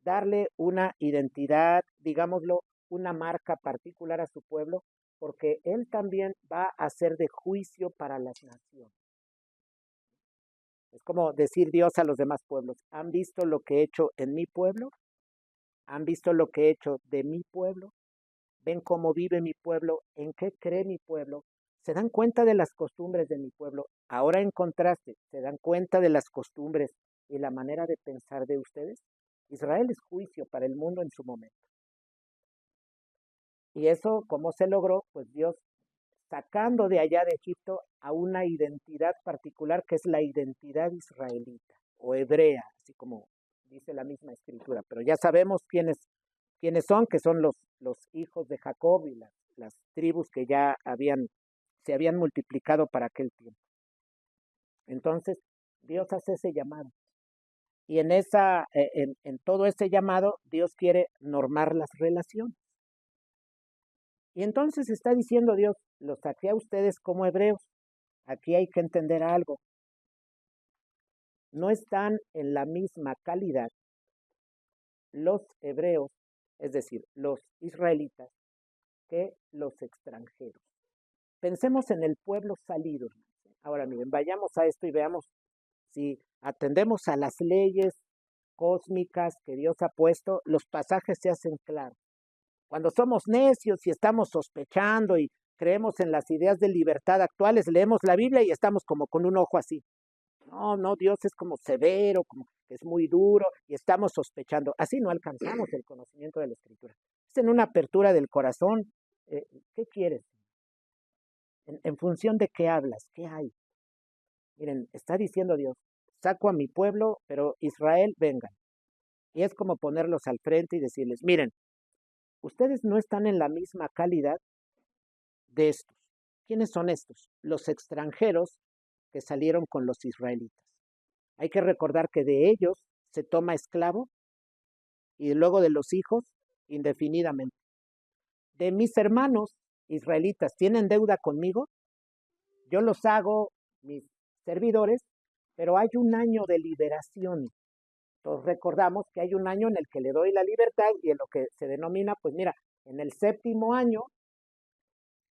darle una identidad, digámoslo, una marca particular a su pueblo, porque Él también va a ser de juicio para las naciones. Es como decir Dios a los demás pueblos, ¿han visto lo que he hecho en mi pueblo? ¿Han visto lo que he hecho de mi pueblo? ¿Ven cómo vive mi pueblo? ¿En qué cree mi pueblo? ¿Se dan cuenta de las costumbres de mi pueblo? Ahora en contraste, ¿se dan cuenta de las costumbres y la manera de pensar de ustedes? Israel es juicio para el mundo en su momento. Y eso, ¿cómo se logró? Pues Dios sacando de allá de Egipto a una identidad particular que es la identidad israelita o hebrea, así como dice la misma escritura. Pero ya sabemos quiénes son, que son los hijos de Jacob y las tribus que ya se habían multiplicado para aquel tiempo. Entonces, Dios hace ese llamado. Y en todo ese llamado, Dios quiere normar las relaciones. Y entonces está diciendo Dios, los saqué a ustedes como hebreos. Aquí hay que entender algo. No están en la misma calidad los hebreos, es decir, los israelitas, que los extranjeros. Pensemos en el pueblo salido. Ahora miren, vayamos a esto y veamos si atendemos a las leyes cósmicas que Dios ha puesto, los pasajes se hacen claros. Cuando somos necios y estamos sospechando y creemos en las ideas de libertad actuales, leemos la Biblia y estamos como con un ojo así. No, Dios es como severo, como es muy duro y estamos sospechando. Así no alcanzamos el conocimiento de la Escritura. Es en una apertura del corazón. ¿Qué quieres? En función de qué hablas, ¿qué hay? Miren, está diciendo Dios, saco a mi pueblo, pero Israel, vengan. Y es como ponerlos al frente y decirles, miren, ustedes no están en la misma calidad de estos. ¿Quiénes son estos? Los extranjeros que salieron con los israelitas. Hay que recordar que de ellos se toma esclavo y luego de los hijos indefinidamente. De mis hermanos israelitas, ¿tienen deuda conmigo? Yo los hago mis servidores, pero hay un año de liberación. Entonces recordamos que hay un año en el que le doy la libertad y en lo que se denomina, pues mira, en el séptimo año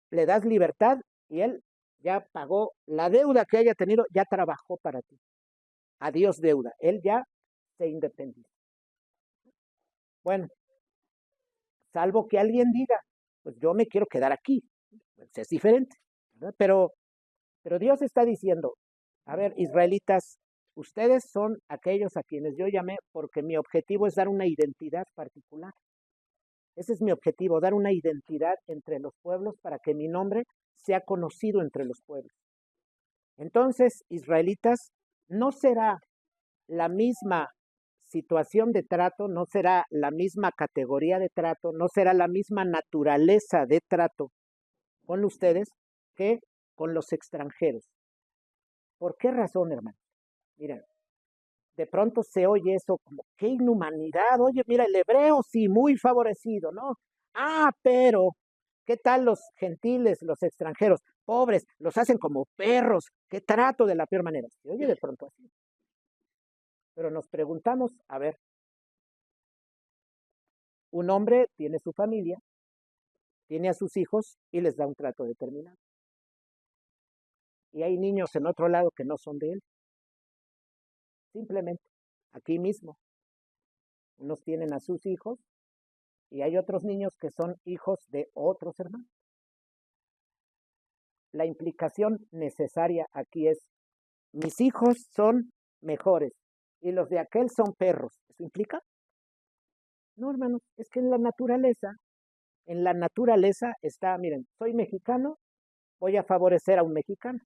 le das libertad y él ya pagó la deuda que haya tenido, ya trabajó para ti. Adiós deuda, él ya se independiza. Bueno, salvo que alguien diga, pues yo me quiero quedar aquí, pues es diferente, ¿verdad? Pero Dios está diciendo, a ver, israelitas, ustedes son aquellos a quienes yo llamé porque mi objetivo es dar una identidad particular. Ese es mi objetivo, dar una identidad entre los pueblos para que mi nombre sea conocido entre los pueblos. Entonces, israelitas, no será la misma situación de trato, no será la misma categoría de trato, no será la misma naturaleza de trato con ustedes que con los extranjeros. ¿Por qué razón, hermano? Miren, de pronto se oye eso como, qué inhumanidad, oye, mira, el hebreo sí, muy favorecido, ¿no? Ah, pero, ¿qué tal los gentiles, los extranjeros? Pobres, los hacen como perros, qué trato de la peor manera. Se oye de pronto así. Pero nos preguntamos, a ver, un hombre tiene su familia, tiene a sus hijos y les da un trato determinado. Y hay niños en otro lado que no son de él. Simplemente, aquí mismo. Unos tienen a sus hijos y hay otros niños que son hijos de otros hermanos. La implicación necesaria aquí es, mis hijos son mejores y los de aquel son perros. ¿Eso implica? No, hermanos, es que en la naturaleza está, miren, soy mexicano, voy a favorecer a un mexicano.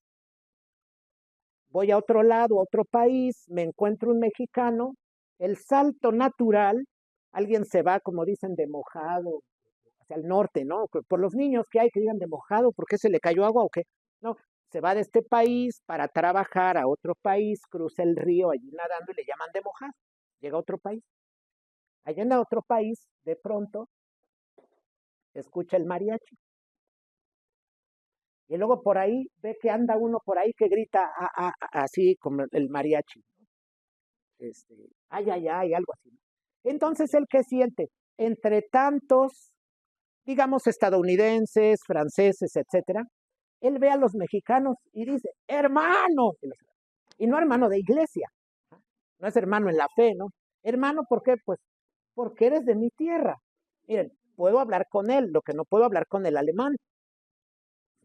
Voy a otro lado, a otro país, me encuentro un mexicano, el salto natural, alguien se va, como dicen, de mojado hacia el norte, ¿no? Por los niños que hay que digan de mojado, ¿por qué se le cayó agua o qué? No, se va de este país para trabajar a otro país, cruza el río allí nadando y le llaman de mojado. Llega a otro país. Allá en otro país, de pronto, escucha el mariachi. Y luego por ahí ve que anda uno por ahí que grita así como el mariachi. Ay, ay, ay, algo así. Entonces, ¿él qué siente? Entre tantos, digamos, estadounidenses, franceses, etcétera, él ve a los mexicanos y dice, hermano, y no hermano de iglesia, no es hermano en la fe, ¿no? Hermano, ¿por qué? Pues porque eres de mi tierra. Miren, puedo hablar con él, lo que no puedo hablar con el alemán,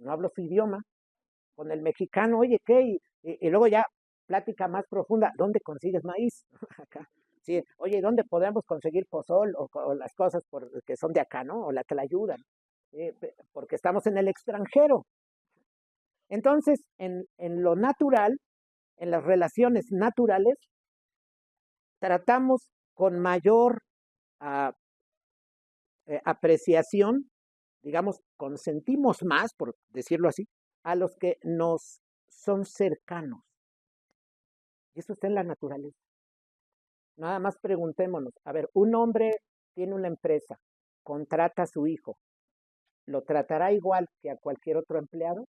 no hablo su idioma, con el mexicano, oye, ¿qué? Y luego ya plática más profunda, ¿dónde consigues maíz? Acá. Sí, oye, ¿dónde podemos conseguir pozol o las cosas que son de acá, ¿no? O la que la ayudan, porque estamos en el extranjero. Entonces, en lo natural, en las relaciones naturales, tratamos con mayor uh, apreciación, digamos, consentimos más, por decirlo así, a los que nos son cercanos. Y eso está en la naturaleza. Nada más preguntémonos, a ver, un hombre tiene una empresa, contrata a su hijo, ¿lo tratará igual que a cualquier otro empleado?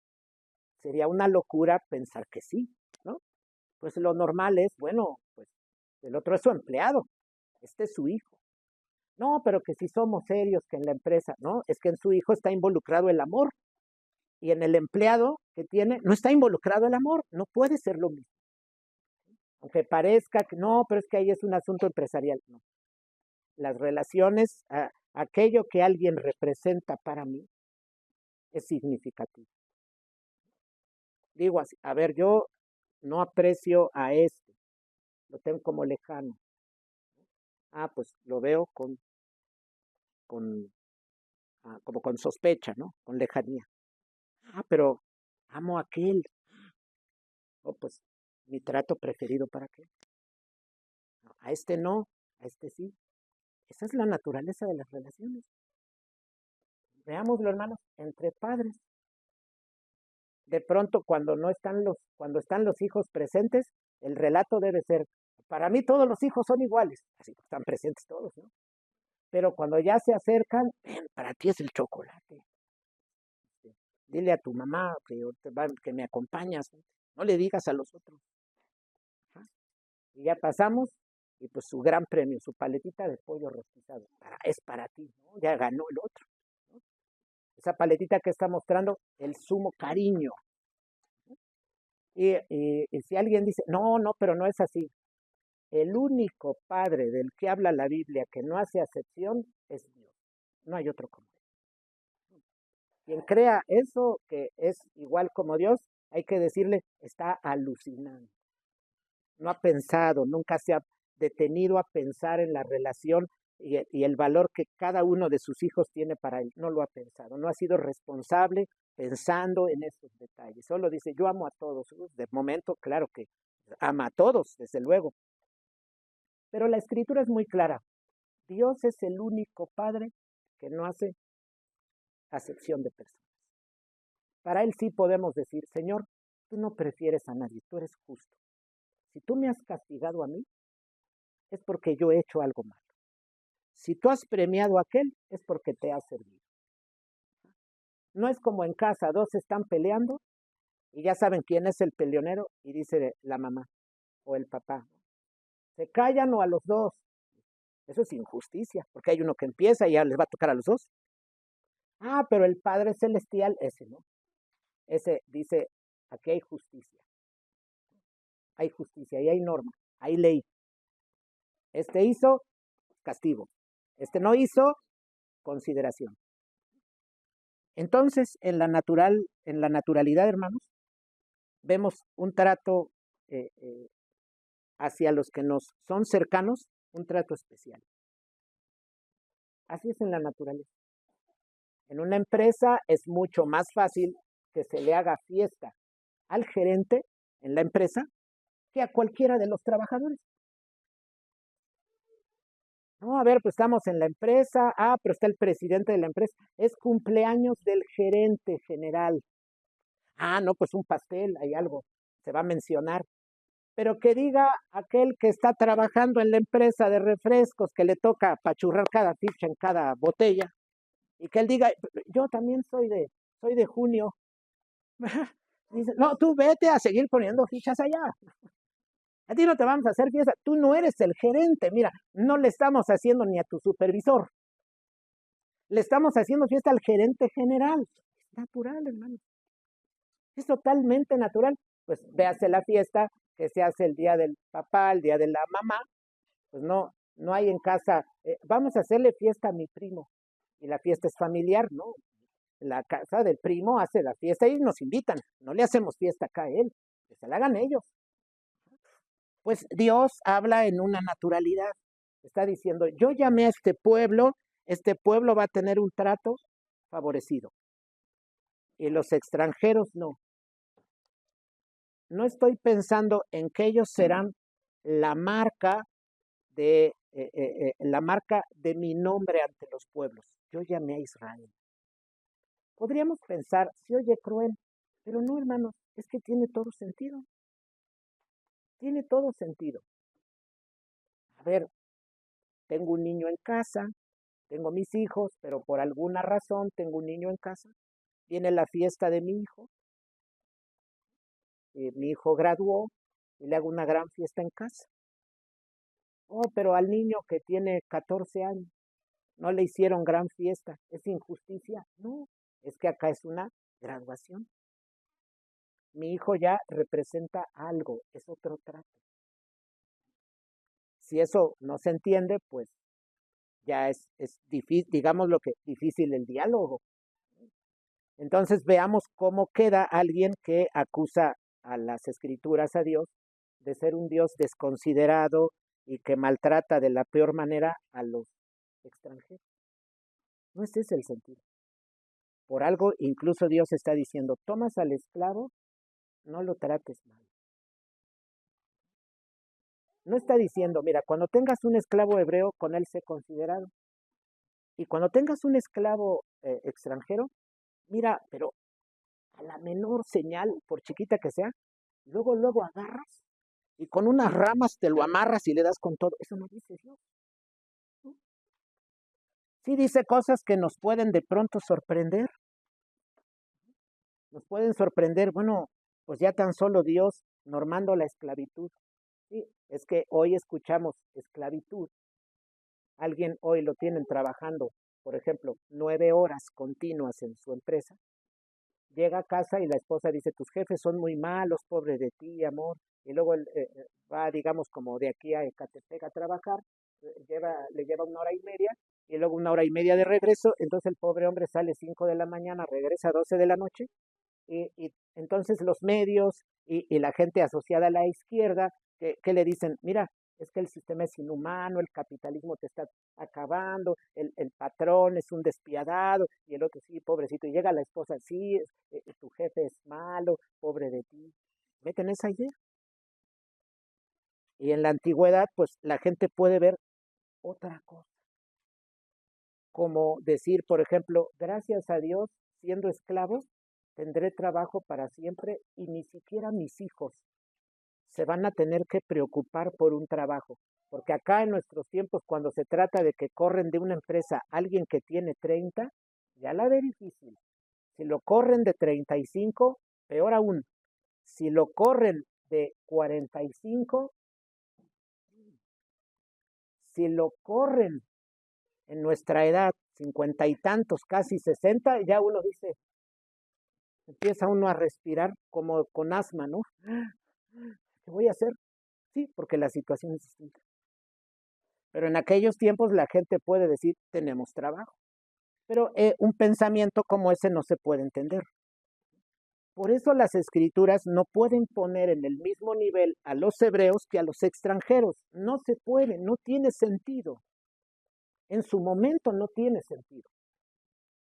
Sería una locura pensar que sí, ¿no? Pues lo normal es, bueno, pues el otro es su empleado, este es su hijo. No, pero que si somos serios, que en la empresa, no, es que en su hijo está involucrado el amor y en el empleado que tiene no está involucrado el amor, no puede ser lo mismo. Aunque parezca que no, pero es que ahí es un asunto empresarial, no. Las relaciones, aquello que alguien representa para mí es significativo. Digo así, a ver, yo no aprecio a este, lo tengo como lejano. Ah, pues lo veo con como con sospecha, ¿no? Con lejanía. Ah, pero amo a aquel. Oh, pues mi trato preferido para aquel. No, a este no, a este sí. Esa es la naturaleza de las relaciones. Veámoslo, hermanos, entre padres. De pronto, cuando están los hijos presentes, el relato debe ser, para mí todos los hijos son iguales, así están presentes todos, ¿no? Pero cuando ya se acercan, ven, para ti es el chocolate. Dile a tu mamá que me acompañas, no le digas a los otros. ¿Ah? Y ya pasamos, y pues su gran premio, su paletita de pollo rostizado, es para ti, ¿no? Ya ganó el otro, ¿no? Esa paletita que está mostrando el sumo cariño. Y si alguien dice, no, no, pero no es así. El único padre del que habla la Biblia que no hace acepción es Dios. No hay otro como él. Quien crea eso, que es igual como Dios, hay que decirle, está alucinando. No ha pensado, nunca se ha detenido a pensar en la relación y el valor que cada uno de sus hijos tiene para él. No lo ha pensado, no ha sido responsable pensando en esos detalles. Solo dice, yo amo a todos. De momento, claro que ama a todos, desde luego. Pero la escritura es muy clara. Dios es el único Padre que no hace acepción de personas. Para Él sí podemos decir, Señor, tú no prefieres a nadie, tú eres justo. Si tú me has castigado a mí, es porque yo he hecho algo malo. Si tú has premiado a aquel, es porque te ha servido. No es como en casa, dos están peleando y ya saben quién es el peleonero y dice la mamá o el papá. ¿Se callan o a los dos? Eso es injusticia, porque hay uno que empieza y ya les va a tocar a los dos. Ah, pero el Padre Celestial, ese no. Ese dice, aquí hay justicia. Hay justicia y hay norma, hay ley. Este hizo, castigo. Este no hizo, consideración. Entonces, en la naturalidad, hermanos, vemos un trato hacia los que nos son cercanos, un trato especial. Así es en la naturaleza. En una empresa es mucho más fácil que se le haga fiesta al gerente en la empresa que a cualquiera de los trabajadores. No, a ver, pues estamos en la empresa, pero está el presidente de la empresa, es cumpleaños del gerente general. No, pues un pastel, hay algo, se va a mencionar. Pero que diga aquel que está trabajando en la empresa de refrescos, que le toca pachurrar cada ficha en cada botella, y que él diga, yo también soy de junio. Dice, no, tú vete a seguir poniendo fichas allá. A ti no te vamos a hacer fiesta, tú no eres el gerente, mira, no le estamos haciendo ni a tu supervisor, le estamos haciendo fiesta al gerente general. Es natural, hermano. Es totalmente natural. Pues véase la fiesta que se hace el día del papá, el día de la mamá, pues no hay en casa, vamos a hacerle fiesta a mi primo, y la fiesta es familiar, ¿no? La casa del primo hace la fiesta y nos invitan, no le hacemos fiesta acá a él, que se la hagan ellos. Pues Dios habla en una naturalidad, está diciendo, yo llamé a este pueblo va a tener un trato favorecido, y los extranjeros no. No estoy pensando en que ellos serán la marca la marca de mi nombre ante los pueblos. Yo llamé a Israel. Podríamos pensar, se oye cruel, pero no, hermanos, es que tiene todo sentido. Tiene todo sentido. A ver, tengo un niño en casa, tengo mis hijos, pero por alguna razón tengo un niño en casa. Viene la fiesta de mi hijo graduó y le hago una gran fiesta en casa. Oh, pero al niño que tiene 14 años no le hicieron gran fiesta. ¿Es injusticia? No, es que acá es una graduación. Mi hijo ya representa algo, es otro trato. Si eso no se entiende, pues ya es difícil, digamos lo que difícil el diálogo. Entonces veamos cómo queda alguien que acusa a las escrituras a Dios de ser un Dios desconsiderado y que maltrata de la peor manera a los extranjeros. No ese es el sentido. Por algo, incluso Dios está diciendo, tomas al esclavo, no lo trates mal. No está diciendo, mira, cuando tengas un esclavo hebreo, con él sé considerado. Y cuando tengas un esclavo extranjero, mira, pero a la menor señal, por chiquita que sea, luego agarras y con unas ramas te lo amarras y le das con todo. Eso no dice Dios. ¿No? Sí dice cosas que nos pueden de pronto sorprender. Nos pueden sorprender, bueno, pues ya tan solo Dios normando la esclavitud. Sí, es que hoy escuchamos esclavitud. Alguien hoy lo tienen trabajando, por ejemplo, 9 horas continuas en su empresa. Llega a casa y la esposa dice, tus jefes son muy malos, pobre de ti, amor. Y luego él, va, digamos, como de aquí a Ecatepec a trabajar, le lleva 1 hora y media, y luego 1 hora y media de regreso. Entonces el pobre hombre sale 5 de la mañana, regresa a 12 de la noche, y entonces los medios y la gente asociada a la izquierda, que le dicen, mira, es que el sistema es inhumano, el capitalismo te está acabando, el patrón es un despiadado, y el otro, sí, pobrecito, y llega la esposa, sí, tu jefe es malo, pobre de ti. Meten esa idea. Y en la antigüedad, pues la gente puede ver otra cosa, como decir, por ejemplo, gracias a Dios, siendo esclavo, tendré trabajo para siempre y ni siquiera mis hijos se van a tener que preocupar por un trabajo. Porque acá en nuestros tiempos, cuando se trata de que corren de una empresa alguien que tiene 30, ya la ve difícil. Si lo corren de 35, peor aún. Si lo corren de 45, si lo corren en nuestra edad, 50 y tantos, casi 60, ya uno dice, empieza uno a respirar como con asma, ¿no? ¿Qué voy a hacer? Sí, porque la situación es distinta. Pero en aquellos tiempos la gente puede decir, tenemos trabajo. Pero un pensamiento como ese no se puede entender. Por eso las escrituras no pueden poner en el mismo nivel a los hebreos que a los extranjeros. No se puede, no tiene sentido. En su momento no tiene sentido.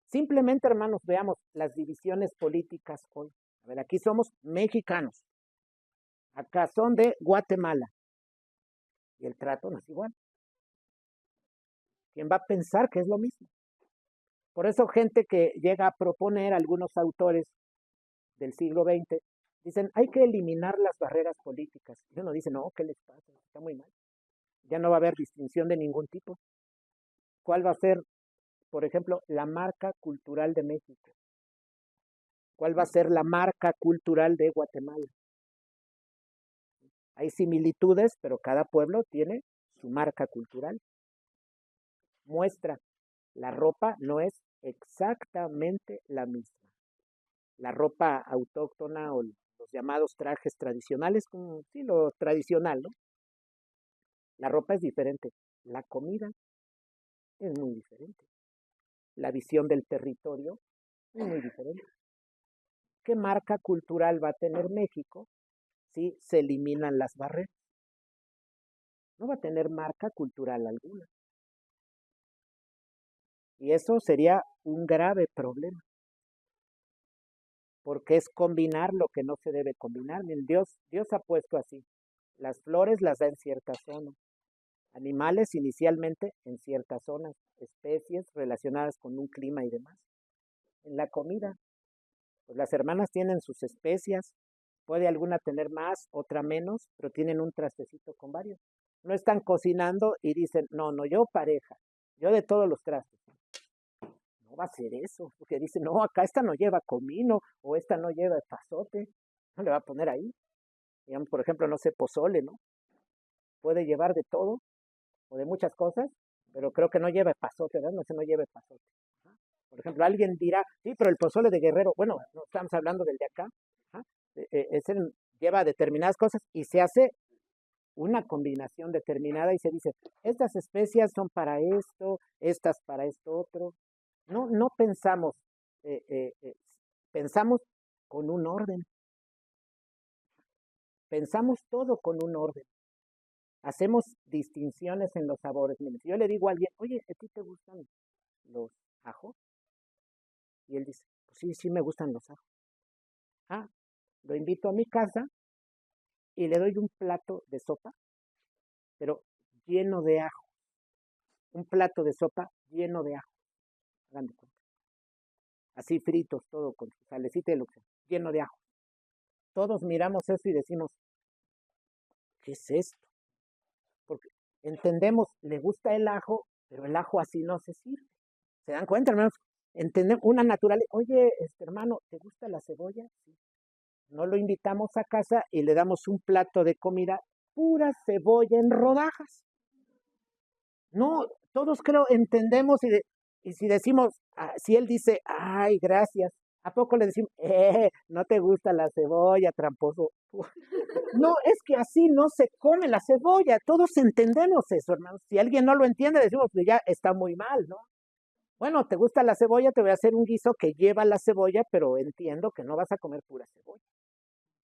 Simplemente, hermanos, veamos las divisiones políticas hoy. A ver, aquí somos mexicanos. Acá son de Guatemala. Y el trato no es igual. ¿Quién va a pensar que es lo mismo? Por eso gente que llega a proponer, algunos autores del siglo XX, dicen, hay que eliminar las barreras políticas. Y uno dice, no, ¿qué les pasa? Está muy mal. Ya no va a haber distinción de ningún tipo. ¿Cuál va a ser, por ejemplo, la marca cultural de México? ¿Cuál va a ser la marca cultural de Guatemala? Hay similitudes, pero cada pueblo tiene su marca cultural. Muestra, la ropa no es exactamente la misma. La ropa autóctona o los llamados trajes tradicionales, como sí, lo tradicional, ¿no? La ropa es diferente. La comida es muy diferente. La visión del territorio es muy diferente. ¿Qué marca cultural va a tener México si se eliminan las barreras? No va a tener marca cultural alguna. Y eso sería un grave problema, porque es combinar lo que no se debe combinar. Miren, Dios ha puesto así. Las flores las da en ciertas zonas, animales inicialmente en ciertas zonas, especies relacionadas con un clima y demás. En la comida, pues las hermanas tienen sus especias, puede alguna tener más, otra menos, pero tienen un trastecito con varios. No están cocinando y dicen, no, no, yo pareja, yo de todos los trastes. No va a ser eso, porque dicen, no, acá esta no lleva comino o esta no lleva pasote, no le va a poner ahí. Digamos, por ejemplo, no sé, pozole, ¿no? Puede llevar de todo o de muchas cosas, pero creo que no lleva pasote, ¿verdad? No sé, no lleva pasote. Por ejemplo, alguien dirá, sí, pero el pozole de Guerrero, bueno, no estamos hablando del de acá, ese lleva determinadas cosas y se hace una combinación determinada y se dice, estas especias son para esto, estas para esto otro. No pensamos, eh, eh, eh, pensamos con un orden, pensamos todo con un orden. Hacemos distinciones en los sabores. Miren, si yo le digo a alguien, oye, ¿a ti te gustan los ajos? Y él dice, pues sí, sí me gustan los ajos. Ah, lo invito a mi casa y le doy un plato de sopa, pero lleno de ajo. Un plato de sopa lleno de ajo. Hagan de cuenta. Así fritos, todo con su salecita y lo que sea, lleno de ajo. Todos miramos eso y decimos, ¿qué es esto? Porque entendemos, le gusta el ajo, pero el ajo así no se sirve. ¿Se dan cuenta, hermanos? Entendemos una natural. Oye, hermano, ¿te gusta la cebolla? Sí. No lo invitamos a casa y le damos un plato de comida pura cebolla en rodajas. No, todos creo entendemos y si decimos, si él dice, ay, gracias, ¿a poco le decimos, no te gusta la cebolla, tramposo? No, es que así no se come la cebolla, todos entendemos eso, hermanos. Si alguien no lo entiende, decimos que ya está muy mal, ¿no? Bueno, ¿te gusta la cebolla? Te voy a hacer un guiso que lleva la cebolla, pero entiendo que no vas a comer pura cebolla.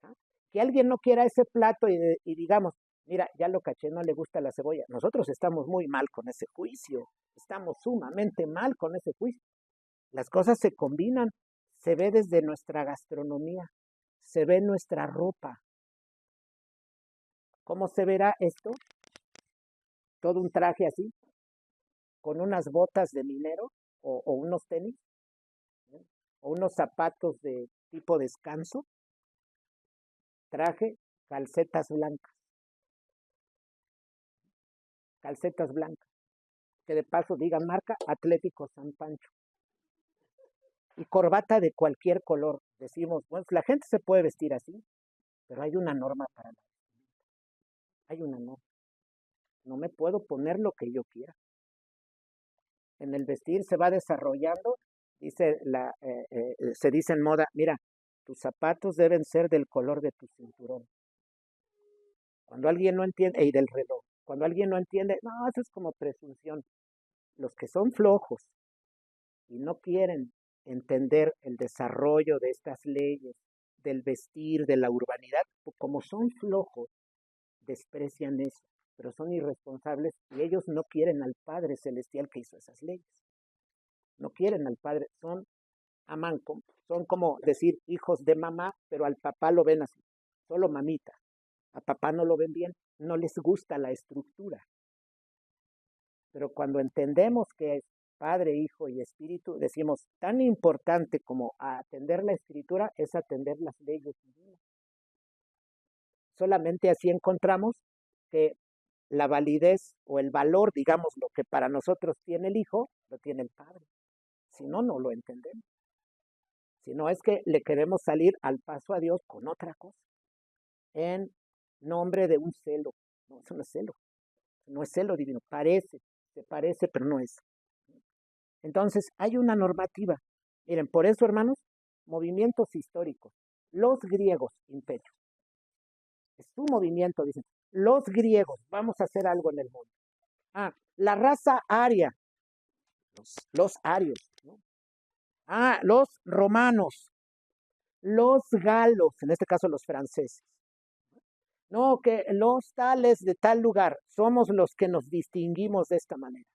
¿Ah? Que alguien no quiera ese plato y digamos, Mira, ya lo caché, no le gusta la cebolla. Nosotros estamos muy mal con ese juicio. Estamos sumamente mal con ese juicio. Las cosas se combinan. Se ve desde nuestra gastronomía. Se ve en nuestra ropa. ¿Cómo se verá esto? Todo un traje así, con unas botas de minero o unos tenis, ¿no? O unos zapatos de tipo descanso, traje, calcetas blancas, calcetas blancas, que de paso digan marca Atlético San Pancho, y corbata de cualquier color. Decimos, bueno, la gente se puede vestir así, pero hay una norma para la vestimenta, hay una norma. No me puedo poner lo que yo quiera. En el vestir se va desarrollando, se dice en moda, mira, tus zapatos deben ser del color de tu cinturón. Cuando alguien no entiende, y del reloj, cuando alguien no entiende, no, eso es como presunción. Los que son flojos y no quieren entender el desarrollo de estas leyes, del vestir, de la urbanidad, como son flojos, desprecian eso, pero son irresponsables y ellos no quieren al Padre Celestial que hizo esas leyes. No quieren al Padre, aman, son como decir hijos de mamá, pero al papá lo ven así, solo mamita. A papá no lo ven bien, no les gusta la estructura. Pero cuando entendemos que es Padre, Hijo y Espíritu, decimos, tan importante como atender la escritura es atender las leyes divinas. Solamente así encontramos que la validez o el valor, digamos, lo que para nosotros tiene el Hijo, lo tiene el Padre. Si no, no lo entendemos. Si no es que le queremos salir al paso a Dios con otra cosa, en nombre de un celo. No, eso no es celo. No es celo divino. Se parece, pero no es. Entonces, hay una normativa. Miren, por eso, hermanos, movimientos históricos. Los griegos, imperio. Es su movimiento, dicen. Los griegos, vamos a hacer algo en el mundo. La raza aria, los arios, ¿no? Los romanos, los galos, en este caso los franceses. No, que los tales de tal lugar somos los que nos distinguimos de esta manera.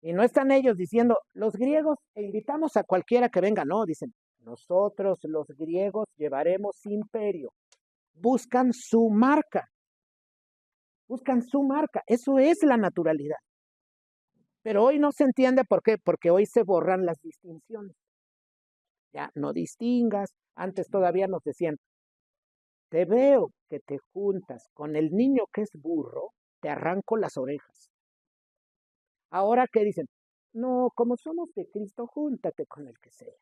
Y no están ellos diciendo, los griegos, invitamos a cualquiera que venga. No, dicen, nosotros los griegos llevaremos imperio. Buscan su marca. Buscan su marca. Eso es la naturalidad. Pero hoy no se entiende por qué. Porque hoy se borran las distinciones. Ya no distingas. Antes todavía nos decían, te veo que te juntas con el niño que es burro, te arranco las orejas. Ahora, ¿qué dicen? No, como somos de Cristo, júntate con el que sea.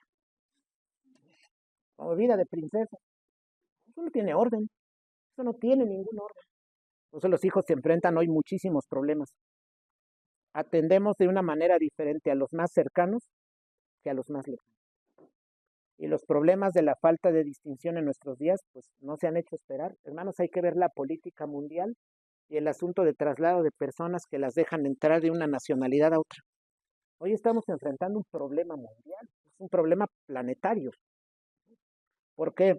Como vida de princesa. Eso no tiene orden. Eso no tiene ningún orden. Entonces los hijos se enfrentan hoy muchísimos problemas. Atendemos de una manera diferente a los más cercanos que a los más lejanos. Y los problemas de la falta de distinción en nuestros días, pues no se han hecho esperar. Hermanos, hay que ver la política mundial y el asunto de traslado de personas que las dejan entrar de una nacionalidad a otra. Hoy estamos enfrentando un problema mundial, es un problema planetario. ¿Por qué?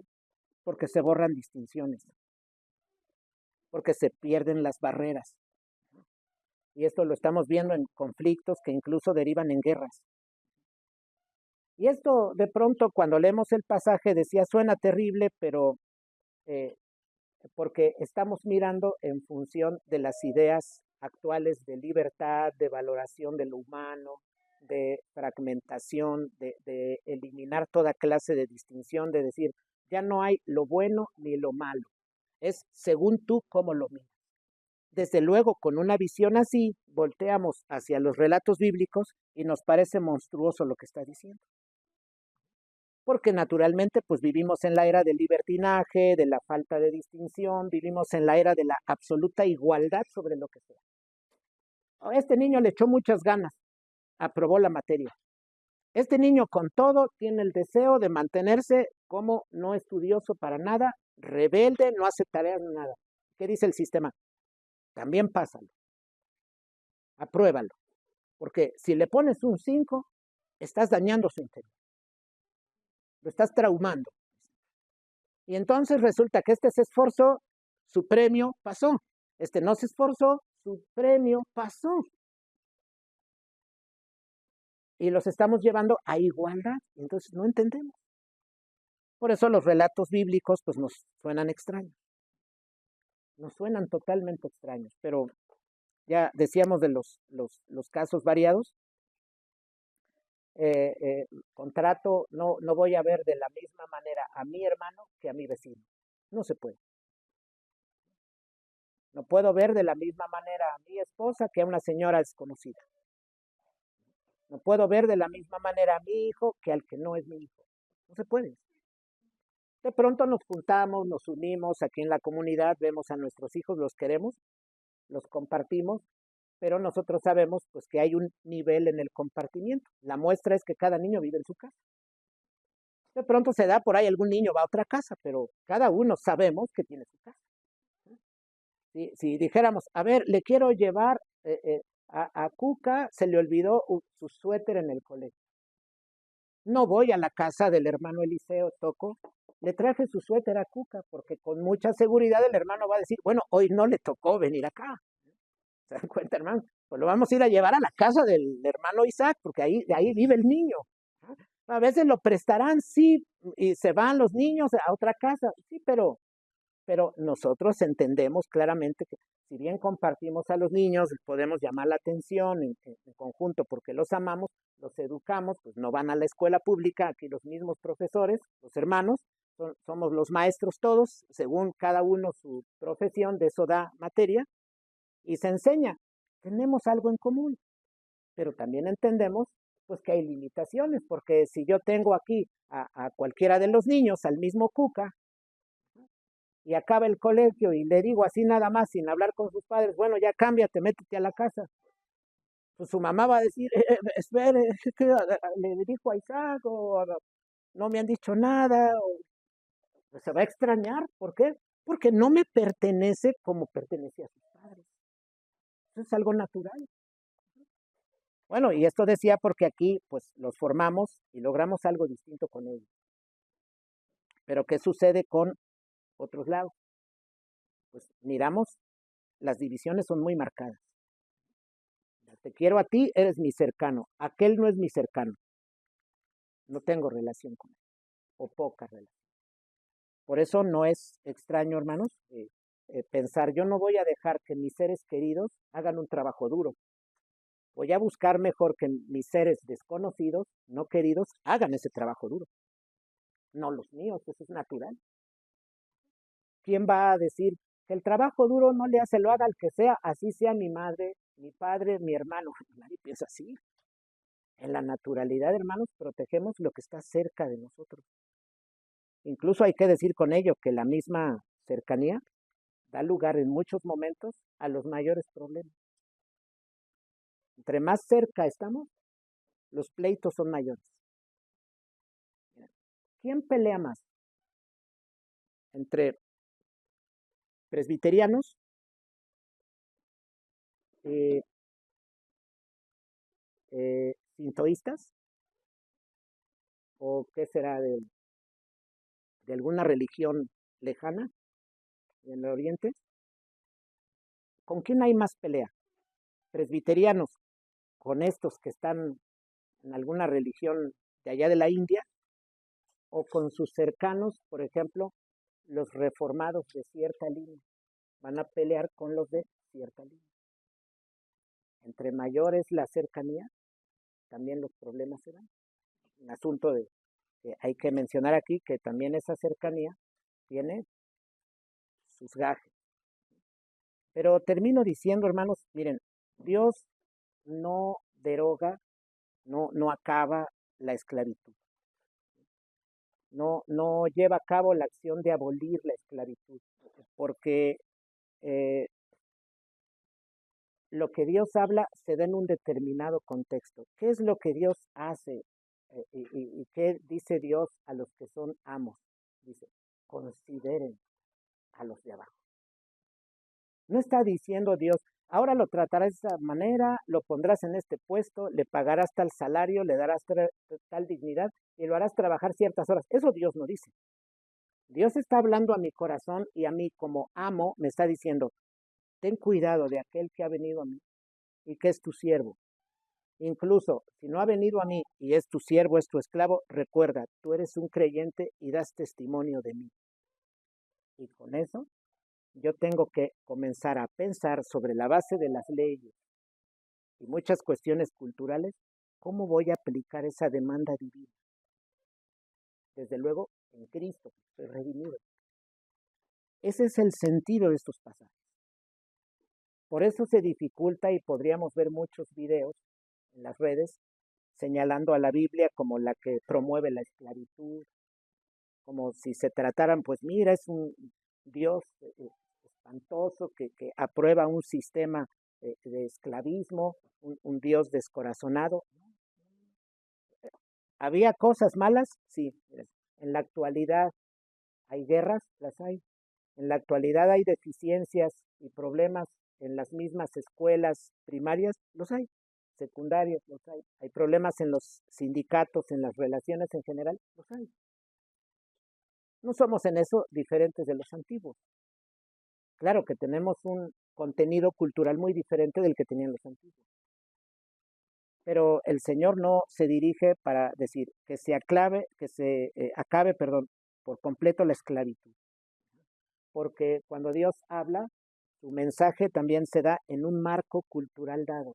Porque se borran distinciones, porque se pierden las barreras. Y esto lo estamos viendo en conflictos que incluso derivan en guerras. Y esto de pronto cuando leemos el pasaje decía suena terrible, pero porque estamos mirando en función de las ideas actuales de libertad, de valoración de lo humano, de fragmentación, de eliminar toda clase de distinción, de decir, ya no hay lo bueno ni lo malo, es según tú cómo lo miras. Desde luego, con una visión así, volteamos hacia los relatos bíblicos y nos parece monstruoso lo que está diciendo. Porque naturalmente pues vivimos en la era del libertinaje, de la falta de distinción, vivimos en la era de la absoluta igualdad sobre lo que sea. Este niño le echó muchas ganas, aprobó la materia. Este niño con todo tiene el deseo de mantenerse como no estudioso para nada, rebelde, no hace tareas, nada. ¿Qué dice el sistema? También pásalo, apruébalo, porque si le pones un 5, estás dañando su interior, lo estás traumando. Y entonces resulta que este se esforzó, su premio pasó. No se esforzó, su premio pasó. Y los estamos llevando a igualdad. Entonces no entendemos. Por eso los relatos bíblicos pues nos suenan extraños. Nos suenan totalmente extraños. Pero ya decíamos de los casos variados. Contrato, no voy a ver de la misma manera a mi hermano que a mi vecino. No se puede. No puedo ver de la misma manera a mi esposa que a una señora desconocida. No puedo ver de la misma manera a mi hijo que al que no es mi hijo. No se puede. De pronto nos juntamos, nos unimos aquí en la comunidad, vemos a nuestros hijos, los queremos, los compartimos, pero nosotros sabemos pues que hay un nivel en el compartimiento. La muestra es que cada niño vive en su casa. De pronto se da por ahí algún niño va a otra casa, pero cada uno sabemos que tiene su casa. Si dijéramos, a ver, le quiero llevar a Cuca, se le olvidó su suéter en el colegio. No voy a la casa del hermano Eliseo, toco, le traje su suéter a Cuca, porque con mucha seguridad el hermano va a decir, bueno, hoy no le tocó venir acá. ¿Se dan cuenta, hermano? Pues lo vamos a ir a llevar a la casa del hermano Isaac, porque ahí vive el niño. A veces lo prestarán, sí, y se van los niños a otra casa, sí, pero nosotros entendemos claramente que si bien compartimos a los niños, podemos llamar la atención en conjunto porque los amamos, los educamos, pues no van a la escuela pública, aquí los mismos profesores, los hermanos, somos los maestros todos, según cada uno su profesión, de eso da materia, y se enseña. Tenemos algo en común, pero también entendemos pues que hay limitaciones, porque si yo tengo aquí a cualquiera de los niños, al mismo Cuca, y acaba el colegio y le digo así nada más, sin hablar con sus padres, bueno, ya cámbiate, métete a la casa. Pues su mamá va a decir, espere, que le dijo a Isaac, o no me han dicho nada, o pues se va a extrañar. ¿Por qué? Porque no me pertenece como pertenecía a sus padres. Eso es algo natural. Bueno, y esto decía porque aquí pues los formamos y logramos algo distinto con ellos. Pero ¿qué sucede con otros lados? Pues miramos, las divisiones son muy marcadas. Te quiero a ti, eres mi cercano. Aquel no es mi cercano. No tengo relación con él, o poca relación. Por eso no es extraño, hermanos, pensar, yo no voy a dejar que mis seres queridos hagan un trabajo duro. Voy a buscar mejor que mis seres desconocidos, no queridos, hagan ese trabajo duro. No los míos, eso es natural. ¿Quién va a decir que el trabajo duro no le hace, lo haga al que sea, así sea mi madre, mi padre, mi hermano? Nadie piensa así. En la naturalidad, hermanos, protegemos lo que está cerca de nosotros. Incluso hay que decir con ello que la misma cercanía da lugar en muchos momentos a los mayores problemas. Entre más cerca estamos, los pleitos son mayores. ¿Quién pelea más? Entre presbiterianos, sintoístas, o qué será de alguna religión lejana en el oriente. ¿Con quién hay más pelea? Presbiterianos con estos que están en alguna religión de allá de la India, o con sus cercanos, por ejemplo, los reformados de cierta línea. Van a pelear con los de cierta línea. Entre mayor es la cercanía, también los problemas se dan. Un asunto que hay que mencionar aquí, que también esa cercanía tiene sus gajes. Pero termino diciendo, hermanos, miren, Dios no deroga, no acaba la esclavitud. No lleva a cabo la acción de abolir la esclavitud, porque lo que Dios habla se da en un determinado contexto. ¿Qué es lo que Dios hace? ¿Y qué dice Dios a los que son amos? Dice, consideren a los de abajo. No está diciendo Dios, ahora lo tratarás de esa manera, lo pondrás en este puesto, le pagarás tal salario, le darás tal dignidad y lo harás trabajar ciertas horas. Eso Dios no dice. Dios está hablando a mi corazón y a mí como amo me está diciendo, ten cuidado de aquel que ha venido a mí y que es tu siervo. Incluso si no ha venido a mí y es tu siervo, es tu esclavo, recuerda, tú eres un creyente y das testimonio de mí. Y con eso yo tengo que comenzar a pensar sobre la base de las leyes y muchas cuestiones culturales, ¿cómo voy a aplicar esa demanda divina? Desde luego, en Cristo, soy redimido. Ese es el sentido de estos pasajes. Por eso se dificulta y podríamos ver muchos videos en las redes señalando a la Biblia como la que promueve la esclavitud, como si se trataran, pues mira, es un Dios espantoso que aprueba un sistema de esclavismo, un Dios descorazonado. ¿Había cosas malas? Sí. En la actualidad hay guerras, las hay. En la actualidad hay deficiencias y problemas en las mismas escuelas primarias, los hay. Secundarios, los hay. Hay problemas en los sindicatos, en las relaciones en general, los hay. No somos en eso diferentes de los antiguos. Claro que tenemos un contenido cultural muy diferente del que tenían los antiguos. Pero el Señor no se dirige para decir que se acabe, por completo la esclavitud. Porque cuando Dios habla, su mensaje también se da en un marco cultural dado.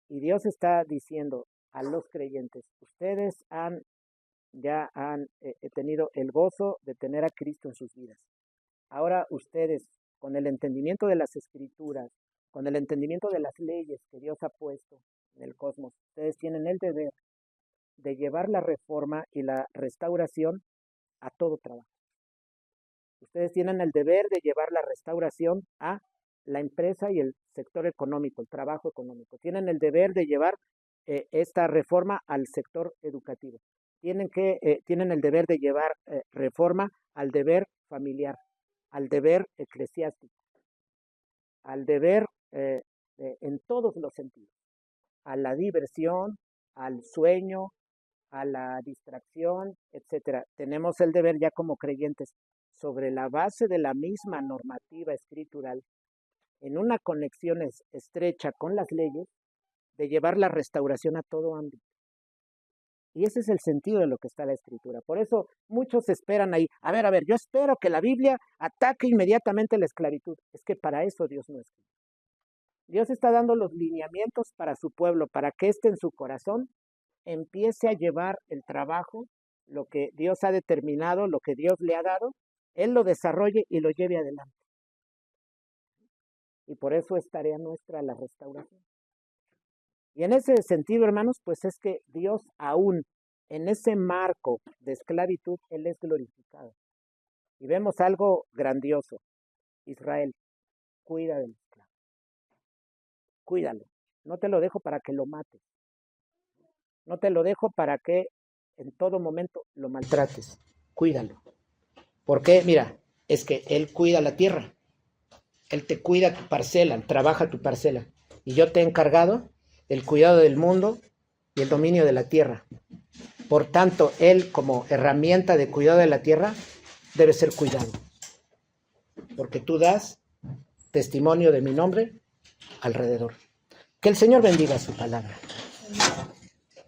Y Dios está diciendo a los creyentes, ustedes ya han tenido el gozo de tener a Cristo en sus vidas. Ahora ustedes, con el entendimiento de las Escrituras, con el entendimiento de las leyes que Dios ha puesto en el cosmos, ustedes tienen el deber de llevar la reforma y la restauración a todo trabajo. Ustedes tienen el deber de llevar la restauración a la empresa y el sector económico, el trabajo económico. Tienen el deber de llevar esta reforma al sector educativo. Tienen el deber de llevar reforma al deber familiar, al deber eclesiástico, al deber en todos los sentidos, a la diversión, al sueño, a la distracción, etcétera. Tenemos el deber ya como creyentes, sobre la base de la misma normativa escritural, en una conexión estrecha con las leyes, de llevar la restauración a todo ámbito. Y ese es el sentido de lo que está la Escritura. Por eso muchos esperan ahí, a ver, yo espero que la Biblia ataque inmediatamente la esclavitud. Es que para eso Dios no escribe. Dios está dando los lineamientos para su pueblo, para que éste en su corazón empiece a llevar el trabajo, lo que Dios ha determinado, lo que Dios le ha dado, Él lo desarrolle y lo lleve adelante. Y por eso es tarea nuestra la restauración. Y en ese sentido, hermanos, pues es que Dios aún en ese marco de esclavitud, Él es glorificado. Y vemos algo grandioso. Israel, cuida del esclavo. Cuídalo. No te lo dejo para que lo mates. No te lo dejo para que en todo momento lo maltrates. Cuídalo. ¿Por qué? Mira, es que Él cuida la tierra. Él te cuida tu parcela, trabaja tu parcela. Y yo te he encargado el cuidado del mundo y el dominio de la tierra. Por tanto, Él como herramienta de cuidado de la tierra debe ser cuidado. Porque tú das testimonio de mi nombre alrededor. Que el Señor bendiga su palabra.